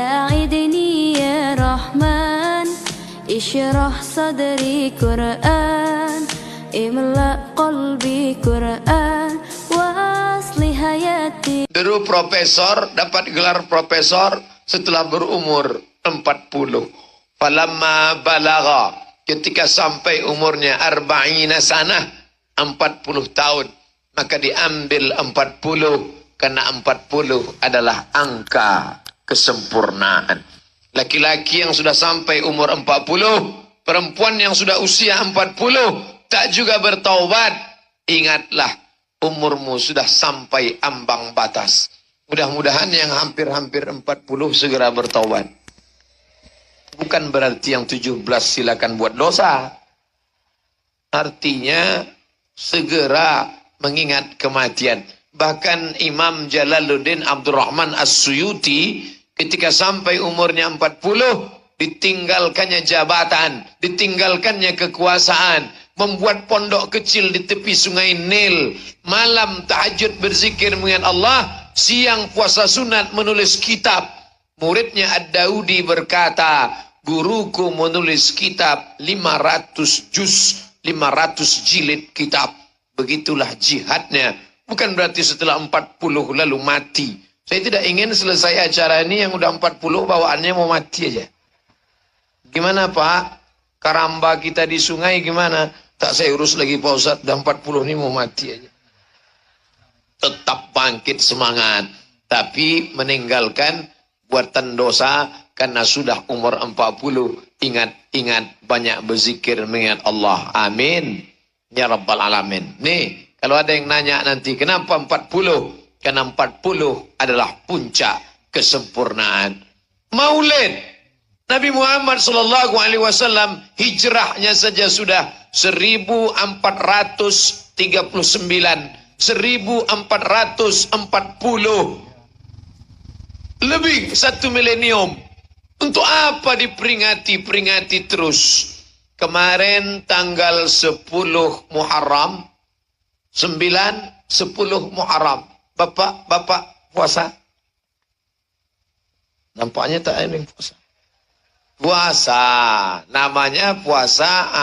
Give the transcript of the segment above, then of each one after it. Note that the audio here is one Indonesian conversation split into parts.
ساعدني يا رحمن اشرح صدري قرآن املأ قلبي قرآن واصلح حياتي. Dulu profesor dapat gelar profesor setelah berumur 40. Falamma balagha, ketika sampai umurnya arba'ina sanah, 40 tahun, maka diambil 40 karena 40 adalah angka kesempurnaan. Laki-laki yang sudah sampai umur 40, perempuan yang sudah usia 40 tak juga bertaubat, ingatlah umurmu sudah sampai ambang batas. Mudah-mudahan yang hampir-hampir 40 segera bertaubat. Bukan berarti yang 17 silakan buat dosa. Artinya segera mengingat kematian. Bahkan Imam Jalaluddin Abdurrahman As-Suyuti ketika sampai umurnya 40, ditinggalkannya jabatan, ditinggalkannya kekuasaan, membuat pondok kecil di tepi sungai Nil, malam tahajud berzikir mengingat Allah, siang puasa sunat menulis kitab. Muridnya Ad-Daudi berkata, guruku menulis kitab 500 juz, 500 jilid kitab. Begitulah jihadnya. Bukan berarti setelah 40 lalu mati. Saya tidak ingin selesai acara ini yang udah 40 bawaannya mau mati aja. Gimana Pak? Karamba kita di sungai gimana? Tak saya urus lagi Pak Ustadz, udah 40 ini mau mati aja. Tetap bangkit semangat. Tapi meninggalkan buatan dosa karena sudah umur 40. Ingat banyak berzikir mengingat Allah. Amin. Ya Rabbal Alamin. Nih, kalau ada yang nanya nanti kenapa 40? Karena 40 adalah puncak kesempurnaan. Maulid Nabi Muhammad SAW hijrahnya saja sudah 1439, 1440, lebih 1 milenium. Untuk apa diperingati terus? Kemarin tanggal 10 Muharram, 9-10 Muharram. Bapak puasa? Nampaknya tak ada yang puasa. Puasa, namanya puasa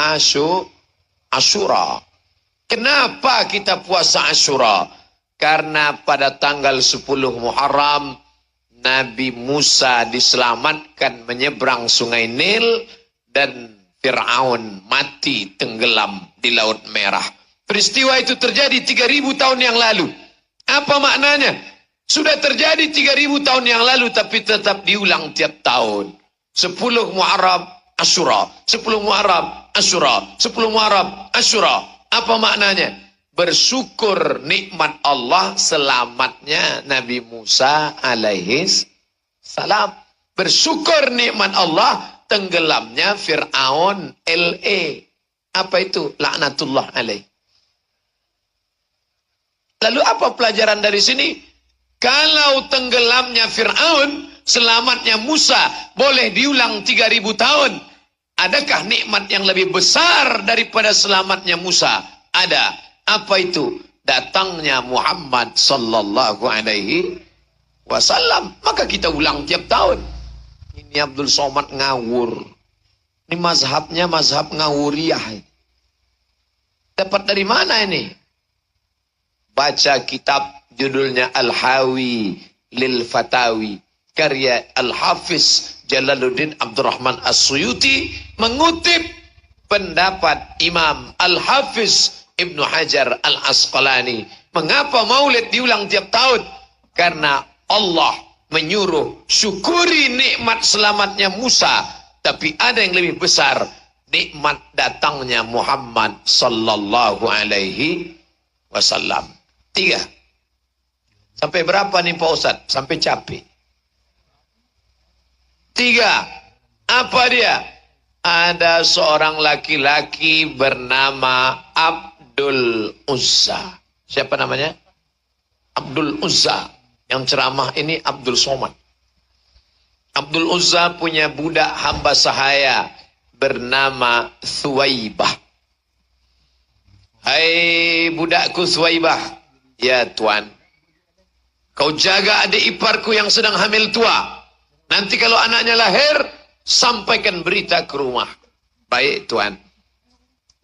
Asyura. Kenapa kita puasa Asyura? Karena pada tanggal 10 Muharram Nabi Musa diselamatkan menyeberang sungai Nil dan Fir'aun mati tenggelam di Laut Merah. Peristiwa itu terjadi 3000 tahun yang lalu. Apa maknanya? Sudah terjadi 3000 tahun yang lalu tapi tetap diulang tiap tahun. 10 Muharram Asyura, 10 Muharram Asyura, 10 Muharram Asyura. Apa maknanya? Bersyukur nikmat Allah selamatnya Nabi Musa alaihis salam. Bersyukur nikmat Allah tenggelamnya Fir'aun LA. Apa itu? Laknatullah alaih. Lalu apa pelajaran dari sini? Kalau tenggelamnya Fir'aun, selamatnya Musa boleh diulang 3000 tahun. Adakah nikmat yang lebih besar daripada selamatnya Musa? Ada. Apa itu? Datangnya Muhammad sallallahu alaihi wasallam. Maka kita ulang tiap tahun. Ini Abdul Somad ngawur. Ini mazhabnya mazhab ngawuriyah. Dapat dari mana ini? Baca kitab judulnya Al-Hawi lil Fatawi, karya Al-Hafiz Jalaluddin Abdurrahman As-Suyuti, mengutip pendapat Imam Al-Hafiz Ibnu Hajar Al-Asqalani. Mengapa maulid diulang tiap tahun? Karena Allah menyuruh syukuri nikmat selamatnya Musa, tapi ada yang lebih besar, nikmat datangnya Muhammad sallallahu alaihi wasallam. 3. Sampai berapa nih Pak Ustadz? Sampai capek. 3. Apa dia? Ada seorang laki-laki bernama Abdul Uzza. Siapa namanya? Abdul Uzza. Yang ceramah ini Abdul Somad. Abdul Uzza punya budak hamba sahaya bernama Thuwaibah. Hai budakku Thuwaibah. Ya Tuan, kau jaga adik iparku yang sedang hamil tua. Nanti kalau anaknya lahir, sampaikan berita ke rumah. Baik Tuan.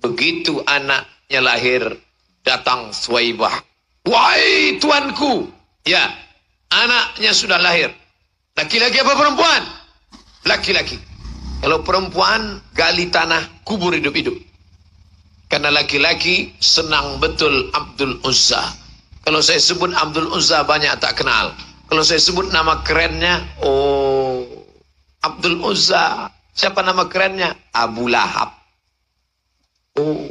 Begitu anaknya lahir, datang Suwaibah. Wahai tuanku, ya, anaknya sudah lahir. Laki-laki apa perempuan? Laki-laki. Kalau perempuan, gali tanah, kubur hidup-hidup. Karena laki-laki senang betul Abdul Uzza. Kalau saya sebut Abdul Uzza banyak tak kenal. Kalau saya sebut nama kerennya, oh, Abdul Uzza. Siapa nama kerennya? Abu Lahab. Oh.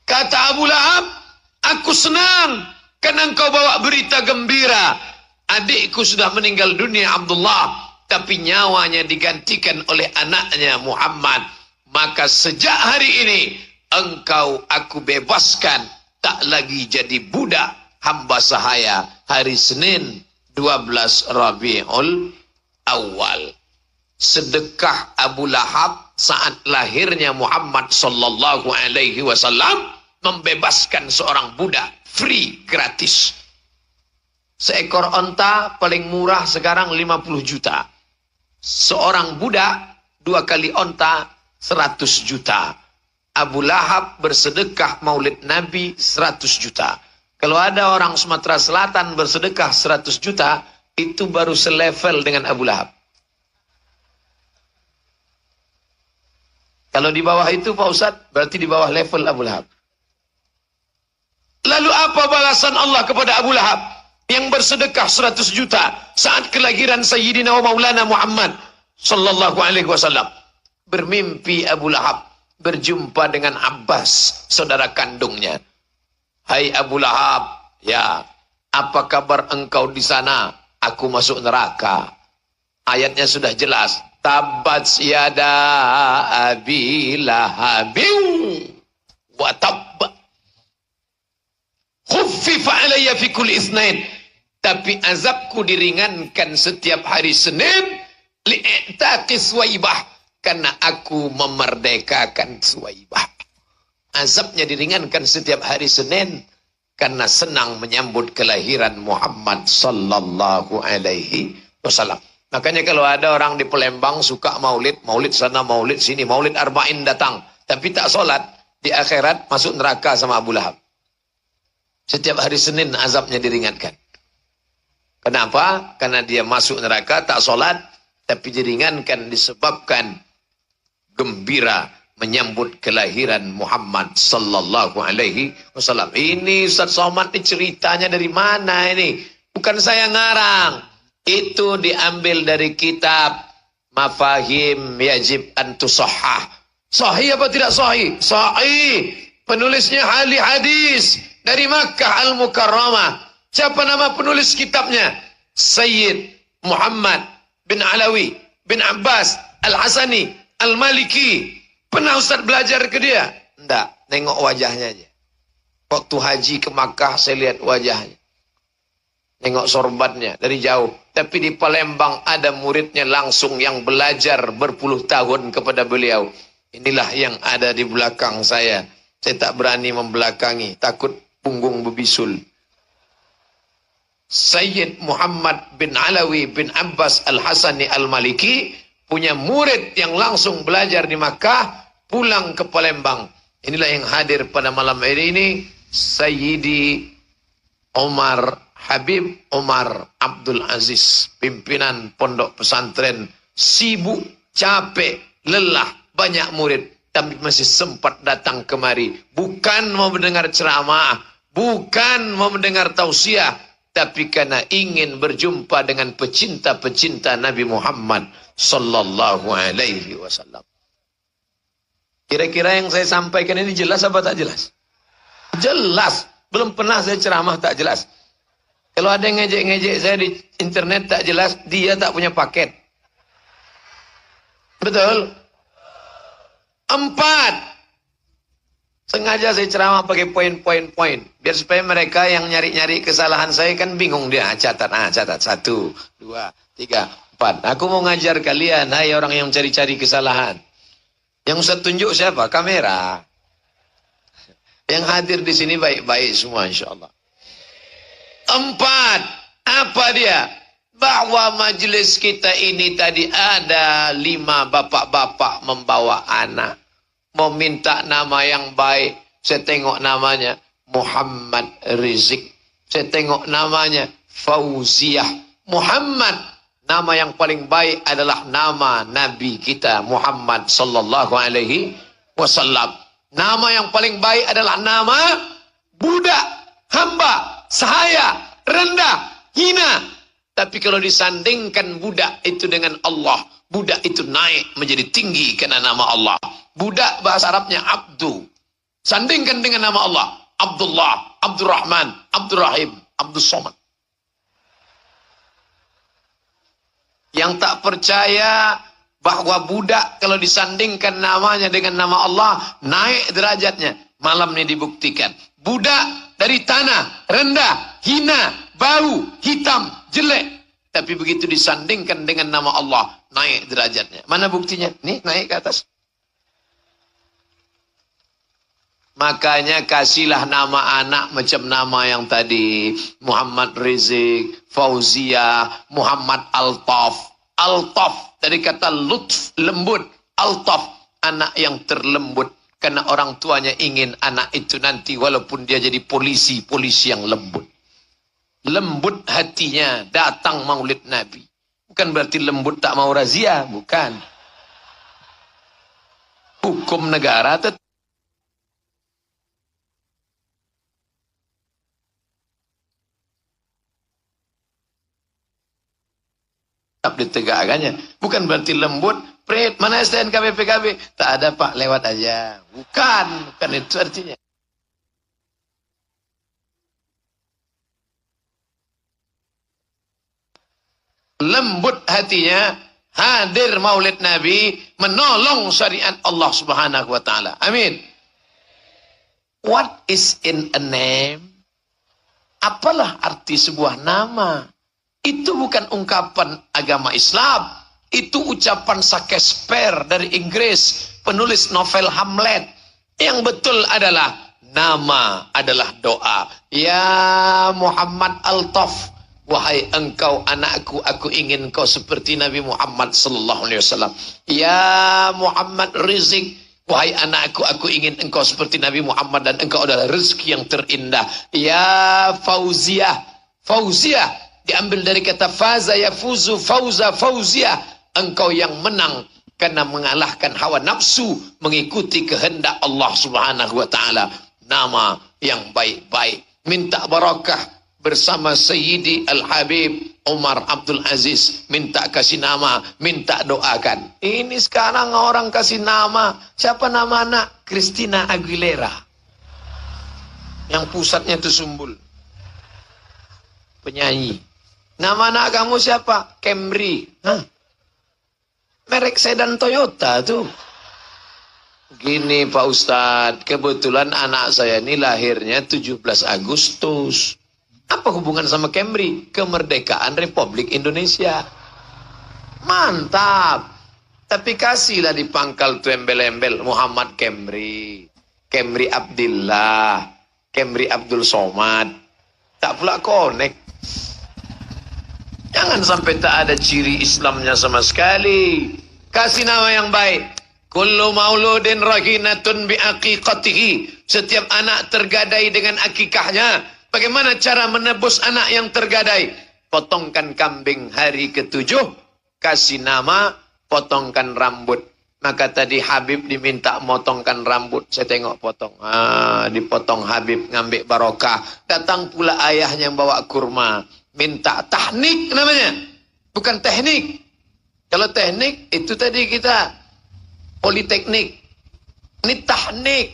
Kata Abu Lahab, aku senang karena engkau bawa berita gembira. Adikku sudah meninggal dunia Abdullah, tapi nyawanya digantikan oleh anaknya Muhammad. Maka sejak hari ini engkau aku bebaskan, tak lagi jadi budak hamba sahaya. Hari Senin 12 Rabiul Awal. Sedekah Abu Lahab saat lahirnya Muhammad sallallahu alaihi wasallam membebaskan seorang budak free, gratis. Seekor onta paling murah sekarang 50 juta. Seorang budak 2 kali onta 100 juta. Abu Lahab bersedekah maulid Nabi 100 juta. Kalau ada orang Sumatera Selatan bersedekah 100 juta, itu baru selevel dengan Abu Lahab. Kalau di bawah itu Pak Ustadz, berarti di bawah level Abu Lahab. Lalu apa balasan Allah kepada Abu Lahab yang bersedekah 100 juta saat kelahiran Sayyidina wa Maulana Muhammad sallallahu alaihi wasallam? Bermimpi Abu Lahab berjumpa dengan Abbas, saudara kandungnya. Hai Abu Lahab, ya, apa kabar engkau di sana? Aku masuk neraka. Ayatnya sudah jelas. Tabat yada abi lahabin wa tab. Khuffifa alayya fi kulli itsnain. Tapi azabku diringankan setiap hari Senin li'taqi Suwaibah, karena aku memerdekakan Suwaibah. Azabnya diringankan setiap hari Senin karena senang menyambut kelahiran Muhammad sallallahu alaihi wasallam. Makanya kalau ada orang di Palembang suka maulid, maulid sana, maulid sini, maulid arba'in datang, tapi tak sholat, di akhirat masuk neraka sama Abu Lahab. Setiap hari Senin azabnya diringankan. Kenapa? Karena dia masuk neraka, tak sholat, tapi diringankan disebabkan gembira menyambut kelahiran Muhammad sallallahu alaihi wasallam. Ini Ustaz Somad ini ceritanya dari mana ini? Bukan saya ngarang. Itu diambil dari kitab Mafahim Yajib an Tusahhah. Sahih apa tidak sahih? Sahih. Penulisnya ahli hadis dari Makkah Al-Mukarramah. Siapa nama penulis kitabnya? Sayyid Muhammad bin Alawi bin Abbas Al-Hasani Al-Maliki. Pernah Ustaz belajar ke dia? Enggak, nengok wajahnya aja. Waktu haji ke Makkah saya lihat wajahnya. Nengok sorbannya dari jauh. Tapi di Palembang ada muridnya langsung yang belajar berpuluh tahun kepada beliau. Inilah yang ada di belakang saya. Saya tak berani membelakangi, takut punggung berbisul. Sayyid Muhammad bin Alawi bin Abbas Al-Hasani Al-Maliki punya murid yang langsung belajar di Makkah, pulang ke Palembang. Inilah yang hadir pada malam hari ini, Sayyidi Omar Habib Omar Abdul Aziz, pimpinan pondok pesantren, sibuk, capek, lelah, banyak murid, tapi masih sempat datang kemari. Bukan mau mendengar ceramah, bukan mau mendengar tausiah, tapi karena ingin berjumpa dengan pecinta-pecinta Nabi Muhammad sallallahu alaihi wasallam. Kira-kira yang saya sampaikan ini jelas apa tak jelas? Jelas. Belum pernah saya ceramah tak jelas. Kalau ada yang ngejek-ngejek saya di internet tak jelas, dia tak punya paket. Betul? 4. Sengaja saya ceramah pakai poin-poin-poin. Biar supaya mereka yang nyari-nyari kesalahan saya kan bingung dia. Catat. Catat. 1, 2, 3, 4. Aku mau ngajar kalian, hai orang yang cari-cari kesalahan. Yang Ustaz tunjuk siapa? Kamera. Yang hadir di sini baik-baik semua insya Allah. 4. Apa dia? bahwa majelis kita ini tadi ada 5 bapak-bapak membawa anak. Mau minta nama yang baik, saya tengok namanya Muhammad Rizik. Saya tengok namanya Fauziah. Muhammad, nama yang paling baik adalah nama Nabi kita Muhammad sallallahu alaihi wasallam. Nama yang paling baik adalah nama budak, hamba, sahaya, rendah, hina. Tapi kalau disandingkan budak itu dengan Allah, budak itu naik menjadi tinggi karena nama Allah. Budak bahasa Arabnya abdu. Sandingkan dengan nama Allah, Abdullah, Abdurrahman, Abdurrahim, Abdus Somad. Yang tak percaya bahwa budak kalau disandingkan namanya dengan nama Allah, naik derajatnya. Malam ini dibuktikan. Budak dari tanah, rendah, hina, bau, hitam, jelek. Tapi begitu disandingkan dengan nama Allah, naik derajatnya. Mana buktinya? Nih, naik ke atas. Makanya kasihlah nama anak macam nama yang tadi. Muhammad Rizik, Fauzia, Muhammad Altaf. Altaf, dari kata lutf, lembut. Altaf, anak yang terlembut. Karena orang tuanya ingin anak itu nanti walaupun dia jadi polisi, polisi yang lembut. Lembut hatinya datang maulid Nabi. Bukan berarti lembut tak mau razia, bukan. Hukum negara tetap ditegakkannya. Bukan berarti lembut, pret, mana STNK PKB? Tak ada Pak, lewat aja. Bukan itu artinya. Lembut hatinya, hadir maulid Nabi, menolong syariat Allah Subhanahu wa taala. Amin. What is in a name? Apalah arti sebuah nama? Itu bukan ungkapan agama Islam. Itu ucapan Shakespeare dari Inggris, penulis novel Hamlet. Yang betul adalah nama adalah doa. Ya Muhammad Altaf, wahai engkau anakku, aku ingin kau seperti Nabi Muhammad sallallahu alaihi wasallam. Ya Muhammad Rizik, wahai anakku, aku ingin engkau seperti Nabi Muhammad dan engkau adalah rezeki yang terindah. Ya Fauziah, Fauziah diambil dari kata faza yafuzu, fauza, fauzia, engkau yang menang karena mengalahkan hawa nafsu, mengikuti kehendak Allah Subhanahu wa taala. Nama yang baik-baik, minta barakah bersama Sayyidi Al-Habib Umar Abdul Aziz, minta kasih nama, minta doakan. Ini sekarang orang kasih nama, siapa nama anak? Christina Aguilera, yang pusatnya itu Sumbul, penyanyi. Nama anak kamu siapa? Camry. Hah? Merek sedan Toyota tuh. Gini Pak Ustadz, kebetulan anak saya ini lahirnya 17 Agustus. Apa hubungan sama Camry? Kemerdekaan Republik Indonesia. Mantap. Tapi kasihlah di pangkal tuh embel-embel Muhammad Camry, Camry Abdillah, Camry Abdul Somad. Tak pula connect. Jangan sampai tak ada ciri Islamnya sama sekali. Kasih nama yang baik. Kullu mauludin rahinatun biaqiqatihi. Setiap anak tergadai dengan akikahnya. Bagaimana cara menebus anak yang tergadai? Potongkan kambing hari ke-7. Kasih nama, potongkan rambut. Maka tadi Habib diminta motongkan rambut. Saya tengok potong. Dipotong Habib, ngambil barokah. Datang pula ayahnya yang bawa kurma. Minta tahnik namanya, bukan teknik. Kalau teknik itu tadi kita politeknik. Ini tahnik.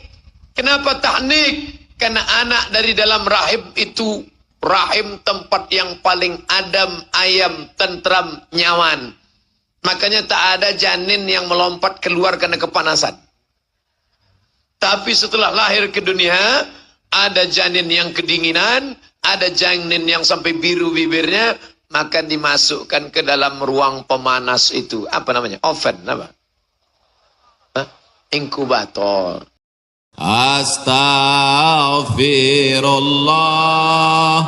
Kenapa tahnik? Karena anak dari dalam rahim itu, rahim tempat yang paling adem, ayam, tentram, nyaman. Makanya tak ada janin yang melompat keluar karena kepanasan. Tapi setelah lahir ke dunia, ada janin yang kedinginan, ada janin yang sampai biru bibirnya, maka dimasukkan ke dalam ruang pemanas itu. Apa namanya? Oven, apa? Hah? Inkubator. Astaghfirullah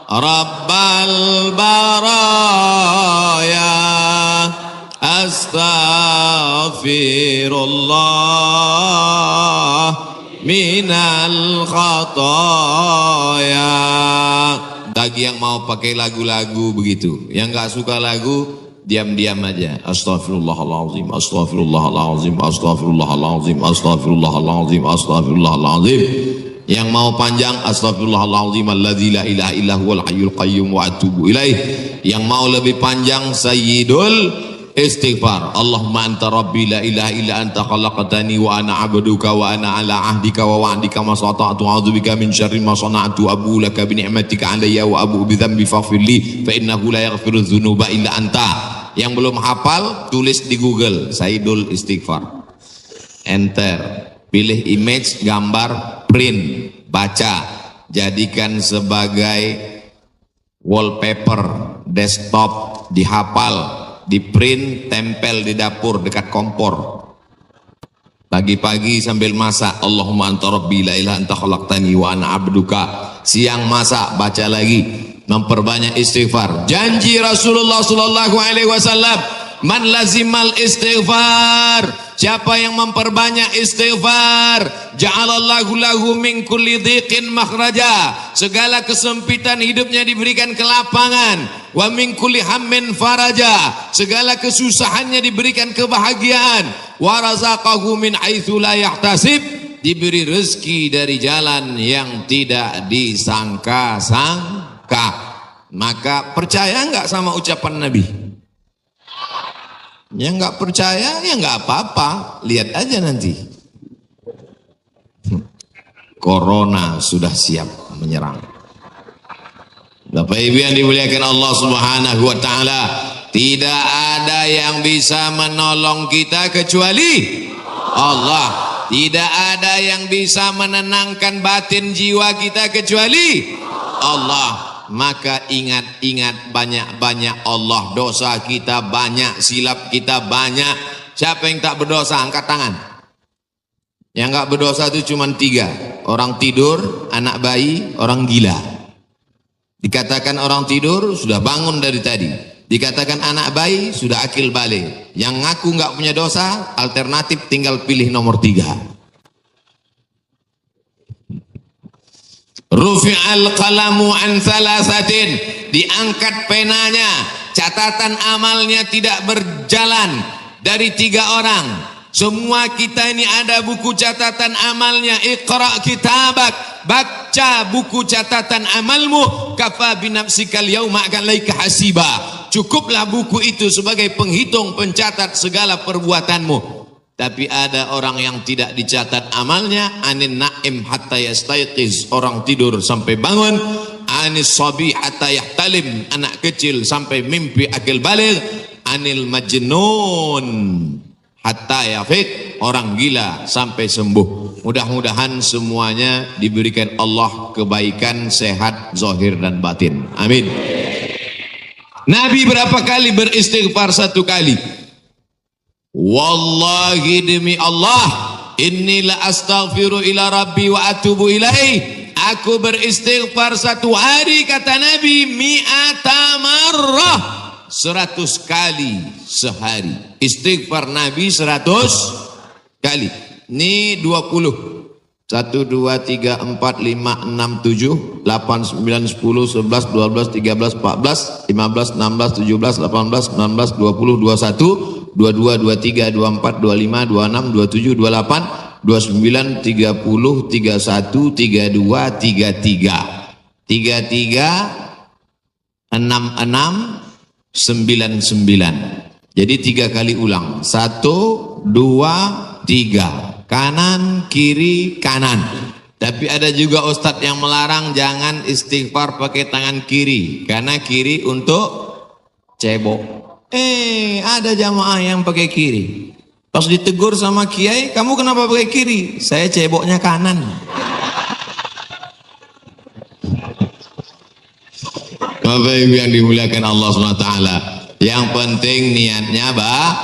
Rabbal baraya astaghfirullah minal khataya. Bagi yang mau pakai lagu-lagu begitu, yang nggak suka lagu diam-diam aja. Astaghfirullahaladzim, astaghfirullahaladzim, astaghfirullahaladzim, astaghfirullahaladzim, astaghfirullahaladzim. Yang mau panjang astaghfirullahaladzim alladzi la ilaha illa huwal hayyul qayyum wa atubu ilaih. Yang mau lebih panjang sayyidul istighfar. Allahumma anta rabbi la ilaha illa anta khalaqtani wa ana abduka wa ana ala ahdika wa wa'dika ma sata'tu a'udzubika min syarri ma sana'tu abu laka bi ni'matika alayya wa abu bi dzambi faghfir li fa innahu la yaghfiru dzunuba illa anta. Yang belum hafal tulis di Google Sayyidul Istighfar, enter, pilih image, gambar, print, baca, jadikan sebagai wallpaper desktop, dihafal, di print, tempel di dapur dekat kompor. Pagi-pagi sambil masak, Allahumma anta rabbi la ilaha anta khalaqtani wa ana abduka. Siang masak, baca lagi, memperbanyak istighfar. Janji Rasulullah sallallahu alaihi wasallam, man lazimal istighfar, siapa yang memperbanyak istighfar, ja'alallahu lahu min kulli dhiqin makhraja, segala kesempitan hidupnya diberikan kelapangan, wa min kulli hammin faraja, segala kesusahannya diberikan kebahagiaan, wa razaqahu min haitsu la yahtasib, diberi rezeki dari jalan yang tidak disangka-sangka. Maka percaya enggak sama ucapan Nabi? Yang enggak percaya ya enggak apa-apa, lihat aja nanti. Corona sudah siap menyerang. Bapak Ibu yang dimuliakan Allah Subhanahu wa taala, tidak ada yang bisa menolong kita kecuali Allah. Tidak ada yang bisa menenangkan batin jiwa kita kecuali Allah. Maka ingat-ingat banyak-banyak Allah. Dosa kita banyak, silap kita banyak. Siapa yang tak berdosa angkat tangan. Yang enggak berdosa itu cuma 3. Orang tidur, anak bayi, orang gila. Dikatakan orang tidur sudah bangun dari tadi. Dikatakan anak bayi sudah akil balik. Yang ngaku nggak punya dosa, alternatif tinggal pilih nomor 3. Rufi'al qalamu an thalathatin, diangkat penanya, catatan amalnya tidak berjalan dari 3 orang. Semua kita ini ada buku catatan amalnya. Iqra kitabak, baca buku catatan amalmu, kafa binafsikal yauma alaika hasiba. Cukuplah buku itu sebagai penghitung, pencatat segala perbuatanmu. Tapi ada orang yang tidak dicatat amalnya. Anin naim hatta yastayqiz, orang tidur sampai bangun. Anis sabi hatta yahtalim, anak kecil sampai mimpi akil baligh. Anil majnun hatta yafiq, orang gila sampai sembuh. Mudah-mudahan semuanya diberikan Allah kebaikan, sehat, zahir dan batin. Amin. Nabi berapa kali beristighfar? 1 kali. Wallahi demi Allah, inni la astaghfiru ila rabbi wa atubu ilaih. Aku beristighfar 1 hari, kata Nabi, mi'ata marrah, 100 kali sehari. Istighfar Nabi 100 kali. Ini 20. 1, 2, 3, 4, 5, 6, 7, 8, 9, 10, 11, 12, 13, 14, 15, 16, 17, 18, 19, 20, 21, 22, 23, 24, 25, 26, 27, 28, 29, 30, 31, 32, 33. 33, 66, 99. Jadi 3 kali ulang. 1, 2, 3. Kanan, kiri, kanan. Tapi ada juga ustadz yang melarang jangan istighfar pakai tangan kiri, karena kiri untuk cebok. Ada jamaah yang pakai kiri. Pas ditegur sama kiai, kamu kenapa pakai kiri? Saya ceboknya kanan. Bapak Ibu yang dimuliakan Allah SWT, yang penting niatnya baik.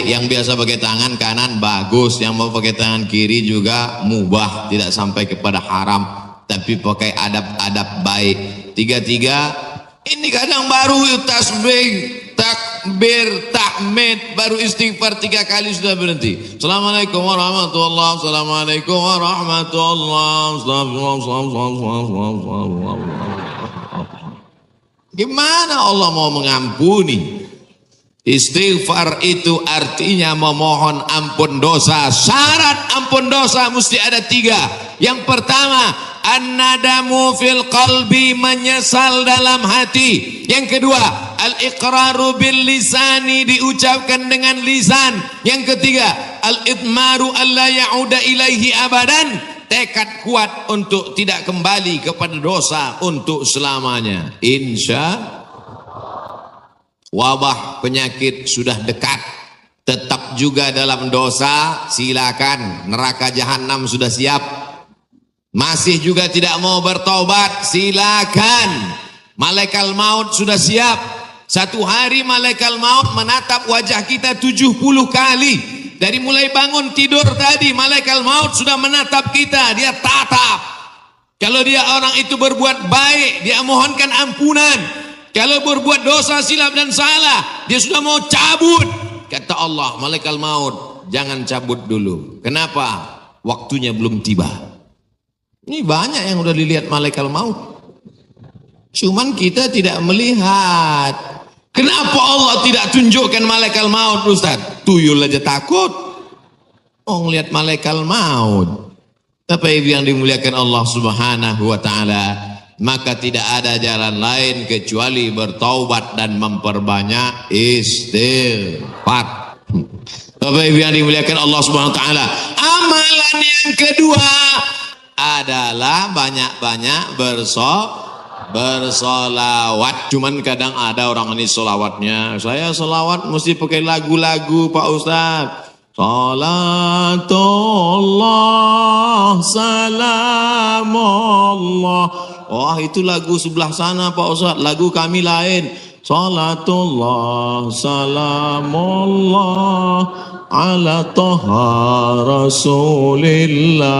Yang biasa pakai tangan kanan bagus, yang mau pakai tangan kiri juga mubah, tidak sampai kepada haram, tapi pakai adab-adab baik. tiga. Ini kadang baru tasbih, takbir, tahmid, baru istighfar 3 kali sudah berhenti. Assalamualaikum warahmatullahi wabarakatuh. Assalamualaikum warahmatullahi wabarakatuh. Gimana Allah mau mengampuni? Istighfar itu artinya memohon ampun dosa. Syarat ampun dosa mesti ada 3. Yang pertama, an-nadamu fil qalbi, menyesal dalam hati. Yang kedua, al-iqraru bil lisani, diucapkan dengan lisan. Yang ketiga, al-idmaru alla ya'uda ilaihi abadan, tekad kuat untuk tidak kembali kepada dosa untuk selamanya. Wabah penyakit sudah dekat, tetap juga dalam dosa, silakan. Neraka jahanam sudah siap. Masih juga tidak mau bertobat, silakan. Malaikat maut sudah siap. Satu hari malaikat maut menatap wajah kita 70 kali. Dari mulai bangun tidur tadi, malaikat maut sudah menatap kita, dia tatap. Kalau dia orang itu berbuat baik, dia mohonkan ampunan. Kalau berbuat dosa, silap dan salah, dia sudah mau cabut. Kata Allah, malaikat maut, jangan cabut dulu. Kenapa? Waktunya belum tiba. Ini banyak yang udah dilihat malaikat maut. Cuman kita tidak melihat. Kenapa Allah tidak tunjukkan malaikat maut, Ustaz? Tuyul aja takut. Oh, ngelihat malaikat maut. Tapi yang dimuliakan Allah Subhanahu wa taala, maka tidak ada jalan lain kecuali bertaubat dan memperbanyak istighfar. Bapak Ibu yang dimuliakan Allah Subhanahu wa taala, amalan yang kedua adalah banyak-banyak bersolawat. Cuman kadang ada orang ini solawatnya, saya solawat mesti pakai lagu-lagu Pak Ustaz. Salatullah salamullah. Wah, itu lagu sebelah sana Pak Ustaz, lagu kami lain. Salatullah salamullah ala toha rasulillah.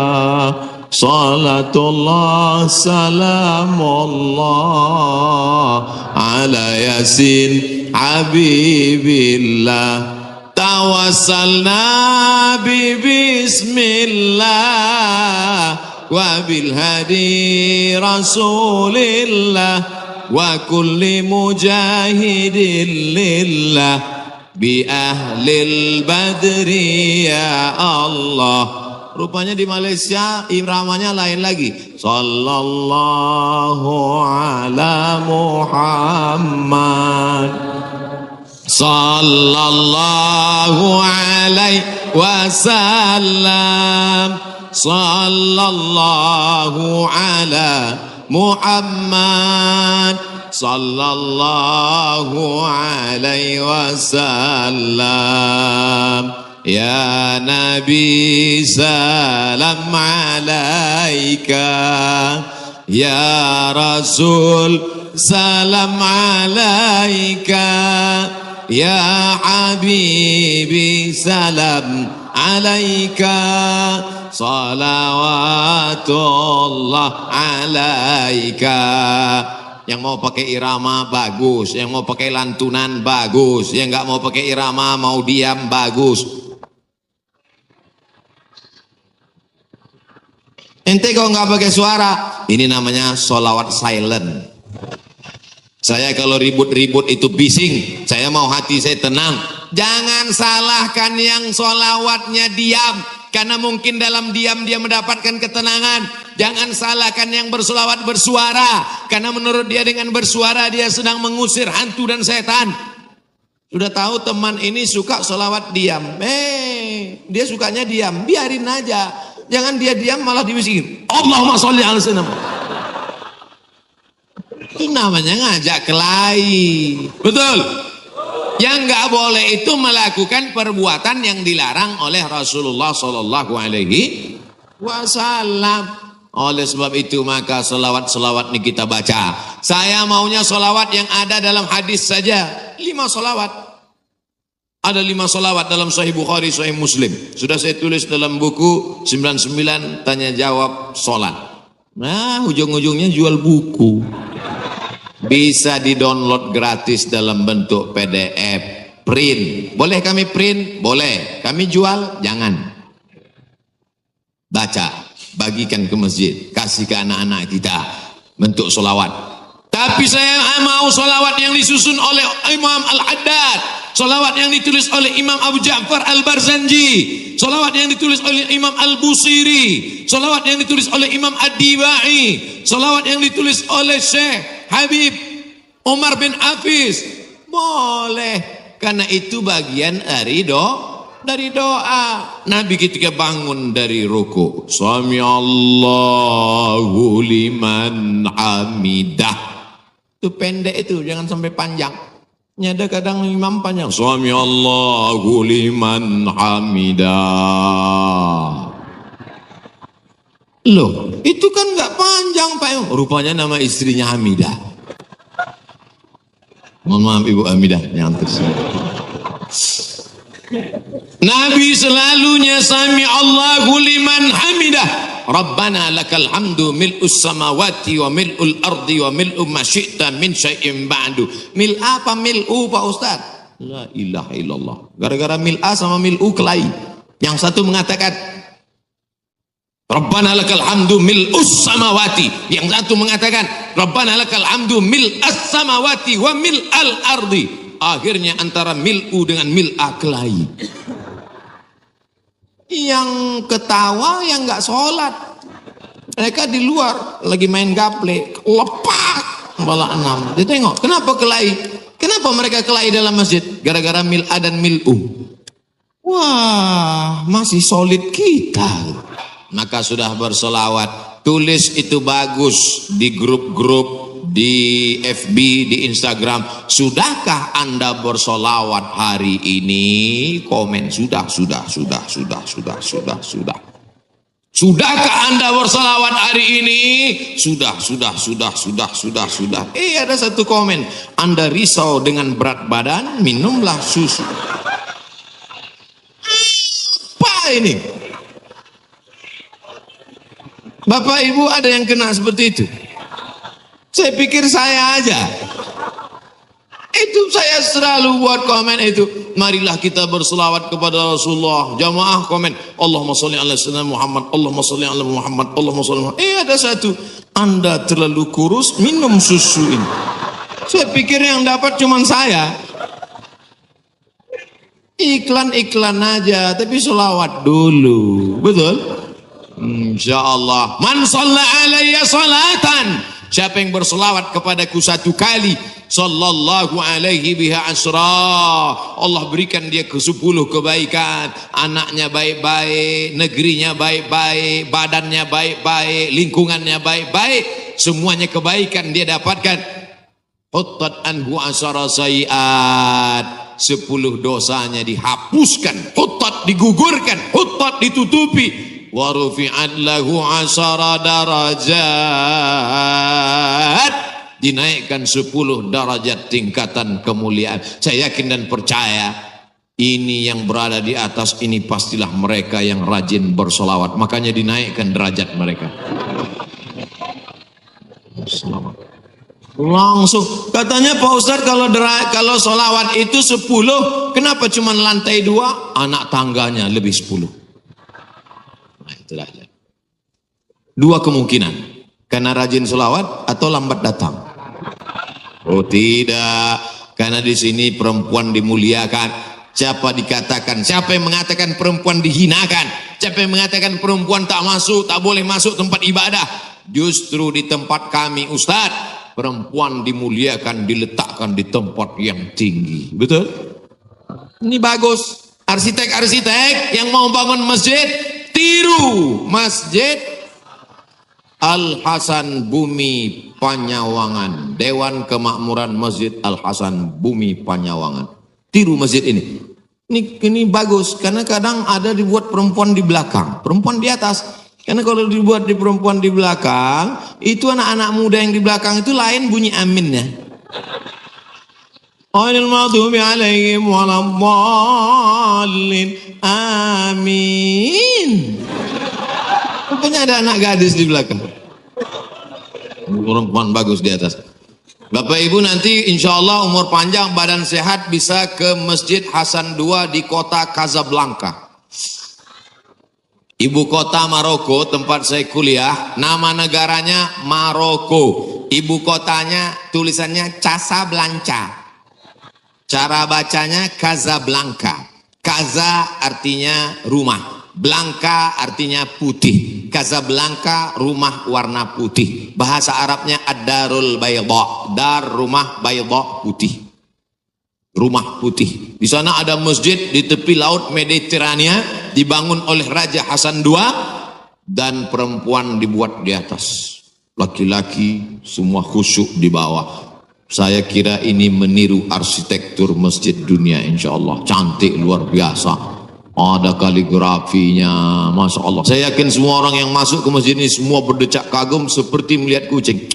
Salatullah salamullah ala yasin habibillah. Tawassalna bi bismillah wa bil hadi rasulillah wa kulli mujahidin lillah bi ahlil badri ya Allah. Rupanya di Malaysia iramanya lain lagi. Sallallahu ala Muhammad, sallallahu alaihi wasallam, sallallahu ala Muhammad, sallallahu alaihi wasallam. Ya Nabi salam alaika, ya Rasul salam alaika, ya Habibi salam alaika, salawatullah alaika. Yang mau pakai irama bagus, yang mau pakai lantunan bagus, yang nggak mau pakai irama mau diam bagus. Ente kalau nggak pakai suara, ini namanya solawat silent. Saya kalau ribut-ribut itu bising, saya mau hati saya tenang. Jangan salahkan yang solawatnya diam, karena mungkin dalam diam dia mendapatkan ketenangan. Jangan salahkan yang bersolawat bersuara, karena menurut dia dengan bersuara dia sedang mengusir hantu dan setan. Sudah tahu teman ini suka solawat diam, dia sukanya diam, biarin aja. Jangan dia diam malah dibisikin, Allahumma sholli ala sayyidina. Itu namanya ngajak kelahi. Betul. Yang nggak boleh itu melakukan perbuatan yang dilarang oleh Rasulullah Sallallahu Alaihi Wasallam. Oleh sebab itu maka selawat-selawat ini kita baca. Saya maunya selawat yang ada dalam hadis saja. 5 selawat. Ada 5 selawat dalam Sahih Bukhari, Sahih Muslim. Sudah saya tulis dalam buku 99 tanya jawab sholat. Nah, ujung-ujungnya jual buku. Bisa di-download gratis dalam bentuk PDF. Print. Boleh kami print? Boleh. Kami jual? Jangan. Baca. Bagikan ke masjid. Kasih ke anak-anak kita. Bentuk solawat. Tapi saya mau solawat yang disusun oleh Imam Al-Haddad. Solawat yang ditulis oleh Imam Abu Ja'far Al-Barzanji. Solawat yang ditulis oleh Imam Al-Busiri. Solawat yang ditulis oleh Imam Ad-Dibai. Solawat yang ditulis oleh Syekh Habib Umar bin Hafiz. Boleh. Karena itu bagian dari doa. Nabi ketika bangun dari ruku, Sami Allahu liman hamidah. Itu pendek itu, jangan sampai panjang. Ada kadang imam panjang. Sami Allahu liman hamidah. Loh, itu kan nggak panjang Pak. Rupanya nama istrinya Hamidah. Mohon maaf Ibu Hamidah, jangan tersenyum. Nabi selalunya Sami Allahu liman hamidah. Rabbana lakal hamdu mil'us samawati wa mil'ul ardi wa mil'u ma syi'ta min syai'in ba'du. Mil apa mil'u Pak Ustaz? La ilaha illallah. Gara-gara mil'a sama mil'u kelahi. Yang satu mengatakan Rabbana lakal hamdu mil'us samawati. Yang satu mengatakan Rabbana lakal hamdu mil'as samawati wa mil'al ardi. Akhirnya antara mil'u dengan mil'a kelahi. Yang ketawa yang nggak sholat. Mereka di luar lagi main gaple, lepak bola 6. Dia tengok, kenapa kelahi? Kenapa mereka kelahi dalam masjid? Gara-gara mil'a dan mil'u. Wah, masih solid kita. Maka sudah bersolawat. Tulis itu bagus di grup-grup, di FB, di Instagram. Sudahkah Anda bersolawat hari ini? Komen sudah. Sudahkah Anda bersolawat hari ini? Sudah. Ada satu komen. Anda risau dengan berat badan, minumlah susu. Apa ini? Bapak Ibu ada yang kena seperti itu? Saya pikir saya aja. Itu saya selalu buat komen itu. Marilah kita berselawat kepada Rasulullah. Jamaah komen. Allahumma sholli ala sayyidina Muhammad. Allahumma sholli ala Muhammad. Allahumma sholli ala Muhammad. Ada satu. Anda terlalu kurus, minum susu ini. Saya pikir yang dapat cuma saya. Iklan-iklan aja. Tapi selawat dulu. Betul? InsyaAllah. Man shalla alayya salatan. Siapa yang berselawat kepadaku satu kali, sallallahu alaihi biha asra, Allah berikan dia ke 10 kebaikan. Anaknya baik-baik, negerinya baik-baik, badannya baik-baik, lingkungannya baik-baik, semuanya kebaikan dia dapatkan. Huttat anhu asara sayiat, 10 dosanya dihapuskan. Huttat digugurkan, huttat ditutupi. Wa rufi'at lahu 'ashara darajat, dinaikkan 10 derajat tingkatan kemuliaan. Saya yakin dan percaya ini yang berada di atas ini pastilah mereka yang rajin bersolawat, makanya dinaikkan derajat mereka. Selamat. Langsung katanya Pak Ustadz, kalau solawat itu 10, kenapa cuma lantai 2? Anak tangganya lebih 10. Nah, itulah. 2 kemungkinan, karena rajin solawat atau lambat datang. Oh tidak, karena di sini perempuan dimuliakan. Siapa yang mengatakan perempuan dihinakan? Siapa yang mengatakan perempuan tak boleh masuk tempat ibadah? Justru di tempat kami Ustadz, perempuan dimuliakan, diletakkan di tempat yang tinggi. Betul? Ini bagus. Arsitek-arsitek yang mau bangun masjid, tiru Masjid Al-Hasan Bumi Panyawangan, Dewan Kemakmuran Masjid Al-Hasan Bumi Panyawangan. Tiru masjid ini. Ini bagus, karena kadang ada dibuat perempuan di belakang, perempuan di atas. Karena kalau dibuat di perempuan di belakang, itu anak-anak muda yang di belakang itu lain bunyi aminnya. Ghairil maghdubi alaihim waladdallin. Amin. Rupanya ada anak gadis di belakang. Perempuan bagus di atas. Bapak Ibu nanti insya Allah umur panjang, badan sehat, bisa ke Masjid Hasan II di kota Casablanca. Ibu kota Maroko, tempat saya kuliah, nama negaranya Maroko. Ibu kotanya tulisannya Casablanca. Cara bacanya Casablanca. Casa artinya rumah, Blanca artinya putih. Casablanca rumah warna putih. Bahasa Arabnya ad-darul bayda, dar rumah, bayda putih. Rumah putih. Di sana ada masjid di tepi laut Mediterania, dibangun oleh Raja Hasan II, dan perempuan dibuat di atas. Laki-laki semua khusyuk di bawah. Saya kira ini meniru arsitektur masjid dunia, insya Allah. Cantik luar biasa. Ada kaligrafinya, Masya Allah. Saya yakin semua orang yang masuk ke masjid ini semua berdecak kagum seperti melihat kucing.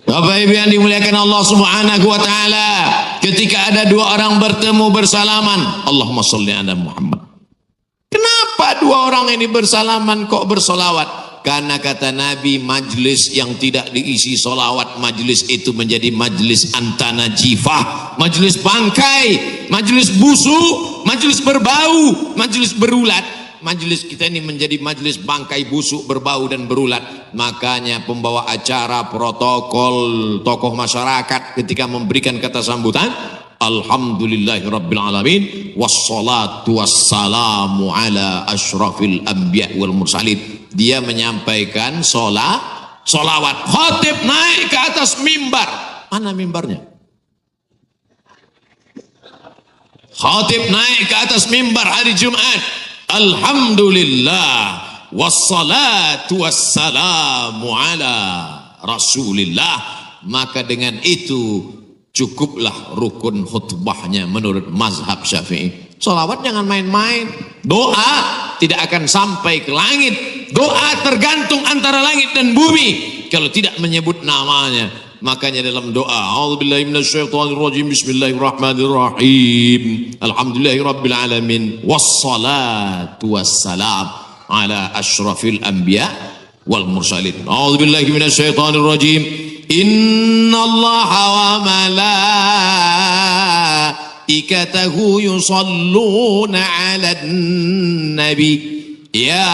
Bapak Ibu yang dimuliakan Allah Subhanahu wa taala, ketika ada dua orang bertemu bersalaman, Allahumma sholli ala Muhammad. Kenapa dua orang ini bersalaman kok bersolawat? Karena kata Nabi, majlis yang tidak diisi solawat, majlis itu menjadi majlis antanajifah, majlis bangkai, majlis busuk, majlis berbau, majlis berulat. Majlis kita ini menjadi majlis bangkai, busuk, berbau dan berulat. Makanya pembawa acara, protokol, tokoh masyarakat ketika memberikan kata sambutan, Alhamdulillahirrabbilalamin, wassalatu wassalamu ala ashrafil anbiya wal mursalin. Dia menyampaikan solawat. Khatib naik ke atas mimbar. Mana mimbarnya? Khatib naik ke atas mimbar hari Jumat. Alhamdulillah, wassalatu wassalamu ala rasulillah. Maka dengan itu cukuplah rukun khutbahnya menurut mazhab Syafi'i. Salawat jangan main-main. Doa tidak akan sampai ke langit. Doa tergantung antara langit dan bumi kalau tidak menyebut namanya. Makanya dalam doa, a'udzubillahi minasyaitonirrajim, bismillahirrahmanirrahim, alhamdulillahirabbil alamin, wassalatu wassalam ala asyrafil anbiya wal mursalin. A'udzubillahi minasyaitonirrajim, innallaha wa malaikatahu yusalluna 'alan nabi ya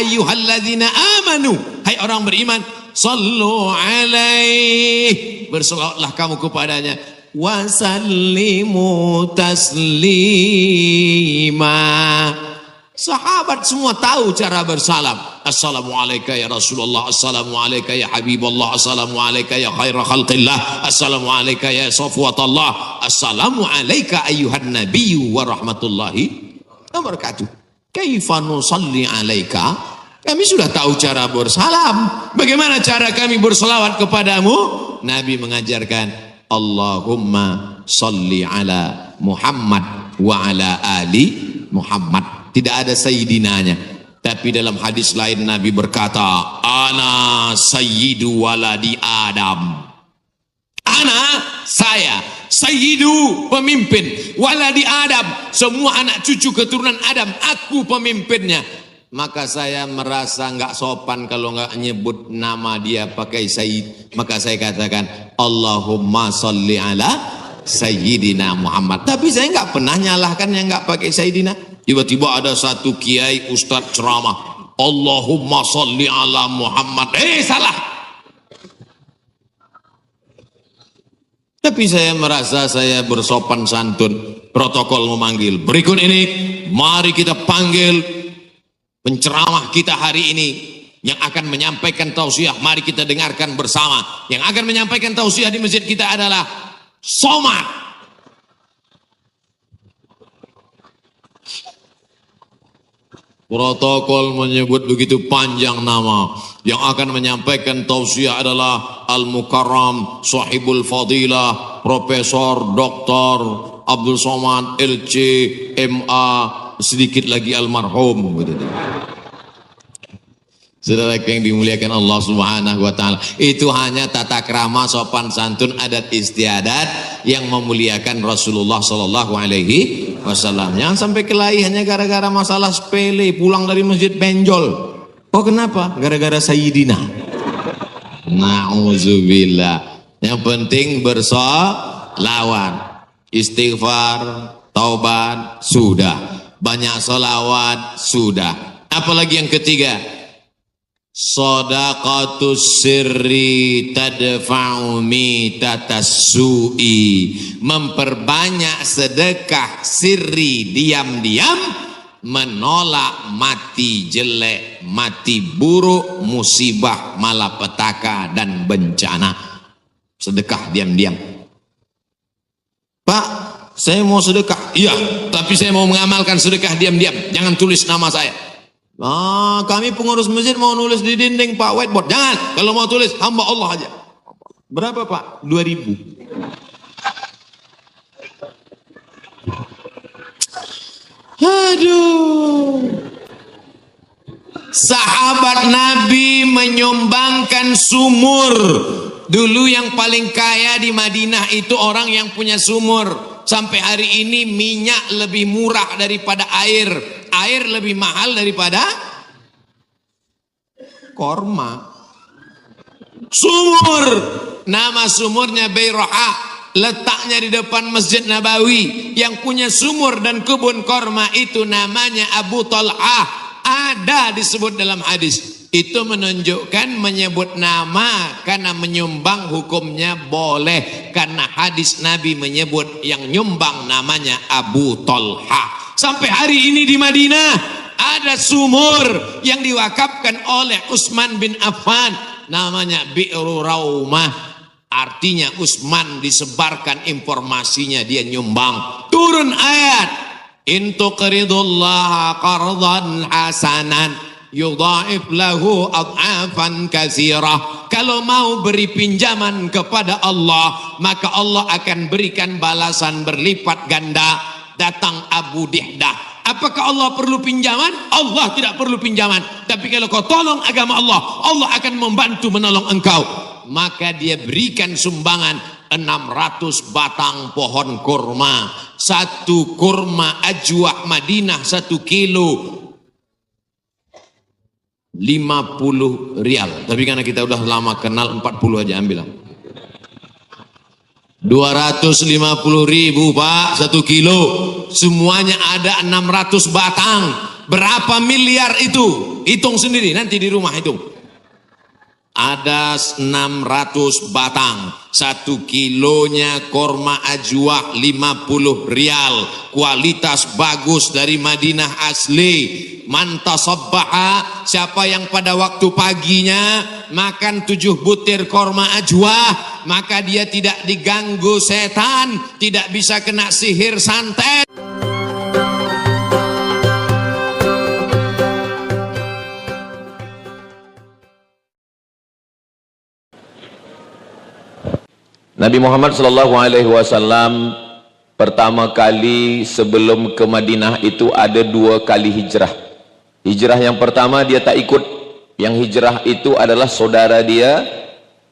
ayyuhalladzina amanu, hai orang beriman, sallu alaih, berselawatlah kamu kepadanya, wasallimu taslima. Sahabat semua tahu cara bersalam. Assalamualaikum ya Rasulullah, assalamualaikum ya Habibullah, assalamualaikum ya khaira khalqillah, assalamualaikum ya safwatallah, assalamualaikum ayyuhan nabiyyu wa rahmatullahi wa barakatuh. Kaifa nusalli alaika? Kami sudah tahu cara bersalam. Bagaimana cara kami berselawat kepadamu? Nabi mengajarkan, Allahumma salli ala Muhammad wa ala ali Muhammad. Tidak ada sayyidinanya. Tapi dalam hadis lain Nabi berkata, ana sayyidu waladi Adam. Ana, saya, sayyidu, pemimpin, waladi Adam, semua anak cucu keturunan Adam, aku pemimpinnya. Maka saya merasa nggak sopan kalau nggak nyebut nama dia pakai Sayyid. Maka saya katakan, Allahumma salli ala Sayyidina Muhammad. Tapi saya nggak pernah nyalahkan yang nggak pakai Sayyidina. Tiba-tiba ada satu kiai ustadz ceramah, Allahumma salli ala Muhammad. Salah. Tapi saya merasa saya bersopan santun. Protokol memanggil. Berikut ini, mari kita panggil penceramah kita hari ini yang akan menyampaikan tausiah. Mari kita dengarkan bersama. Yang akan menyampaikan tausiah di masjid kita adalah Somad. Protokol menyebut begitu panjang nama. Yang akan menyampaikan tausiah adalah Al-Mukarram Sahibul Fadilah Profesor Dr. Abdul Somad LC MA, sedikit lagi almarhum. Saudara yang dimuliakan Allah Subhanahu wa taala, itu hanya tata krama, sopan santun, adat istiadat yang memuliakan Rasulullah sallallahu alaihi wasallam. Jangan sampai kelahi hanya gara-gara masalah sepele, pulang dari masjid benjol. Oh kenapa? Gara-gara Sayyidina. Na'udzubillah. Yang penting bersolawat, istighfar, taubat, sudah. Banyak solawat, sudah. Apalagi yang ketiga, shadaqatus sirri tadfa'u mitatas su'i. Memperbanyak sedekah sirri, diam-diam, menolak mati jelek, mati buruk, musibah, malapetaka dan bencana. Sedekah diam-diam. Pak, saya mau sedekah. Iya, tapi saya mau mengamalkan sedekah diam-diam. Jangan tulis nama saya. Kami pengurus masjid mau nulis di dinding Pak, whiteboard. Jangan. Kalau mau tulis hamba Allah aja. Berapa Pak? 2.000. Aduh. Sahabat Nabi menyumbangkan sumur. Dulu yang paling kaya di Madinah itu orang yang punya sumur. Sampai hari ini minyak lebih murah daripada air. Air lebih mahal daripada korma. Sumur. Nama sumurnya Bayroha. Letaknya di depan Masjid Nabawi. Yang punya sumur dan kebun korma itu namanya Abu Talhah. Ada disebut dalam hadis. Itu menunjukkan menyebut nama karena menyumbang hukumnya boleh. Karena hadis Nabi menyebut yang nyumbang namanya Abu Talhah. Sampai hari ini di Madinah ada sumur yang diwakafkan oleh Utsman bin Affan. Namanya Bi'ru Raumah. Artinya Utsman disebarkan informasinya, dia nyumbang. Turun ayat. In tuqridullaha qardan hasanan yudha'if lahu ad'afan katsirah. Kalau mau beri pinjaman kepada Allah, maka Allah akan berikan balasan berlipat ganda. Datang Abu Dihdah. Apakah Allah perlu pinjaman? Allah tidak perlu pinjaman. Tapi kalau kau tolong agama Allah, Allah akan membantu menolong engkau. Maka dia berikan sumbangan 600 batang pohon kurma. Satu kurma ajwa Madinah 1 kilo 50 rial. Tapi karena kita udah lama kenal 40 aja ambil. 250.000 Pak 1 kilo. Semuanya ada 600 batang. Berapa miliar itu? Hitung sendiri nanti di rumah hitung. Ada 600 batang. 1 kilonya korma ajwa 50 rial. Kualitas bagus dari Madinah asli. Mantasabbaha, siapa yang pada waktu paginya makan 7 butir korma ajwa, maka dia tidak diganggu setan, tidak bisa kena sihir santet. Nabi Muhammad SAW pertama kali sebelum ke Madinah itu ada 2 kali hijrah. Hijrah yang pertama dia tak ikut. Yang hijrah itu adalah saudara dia,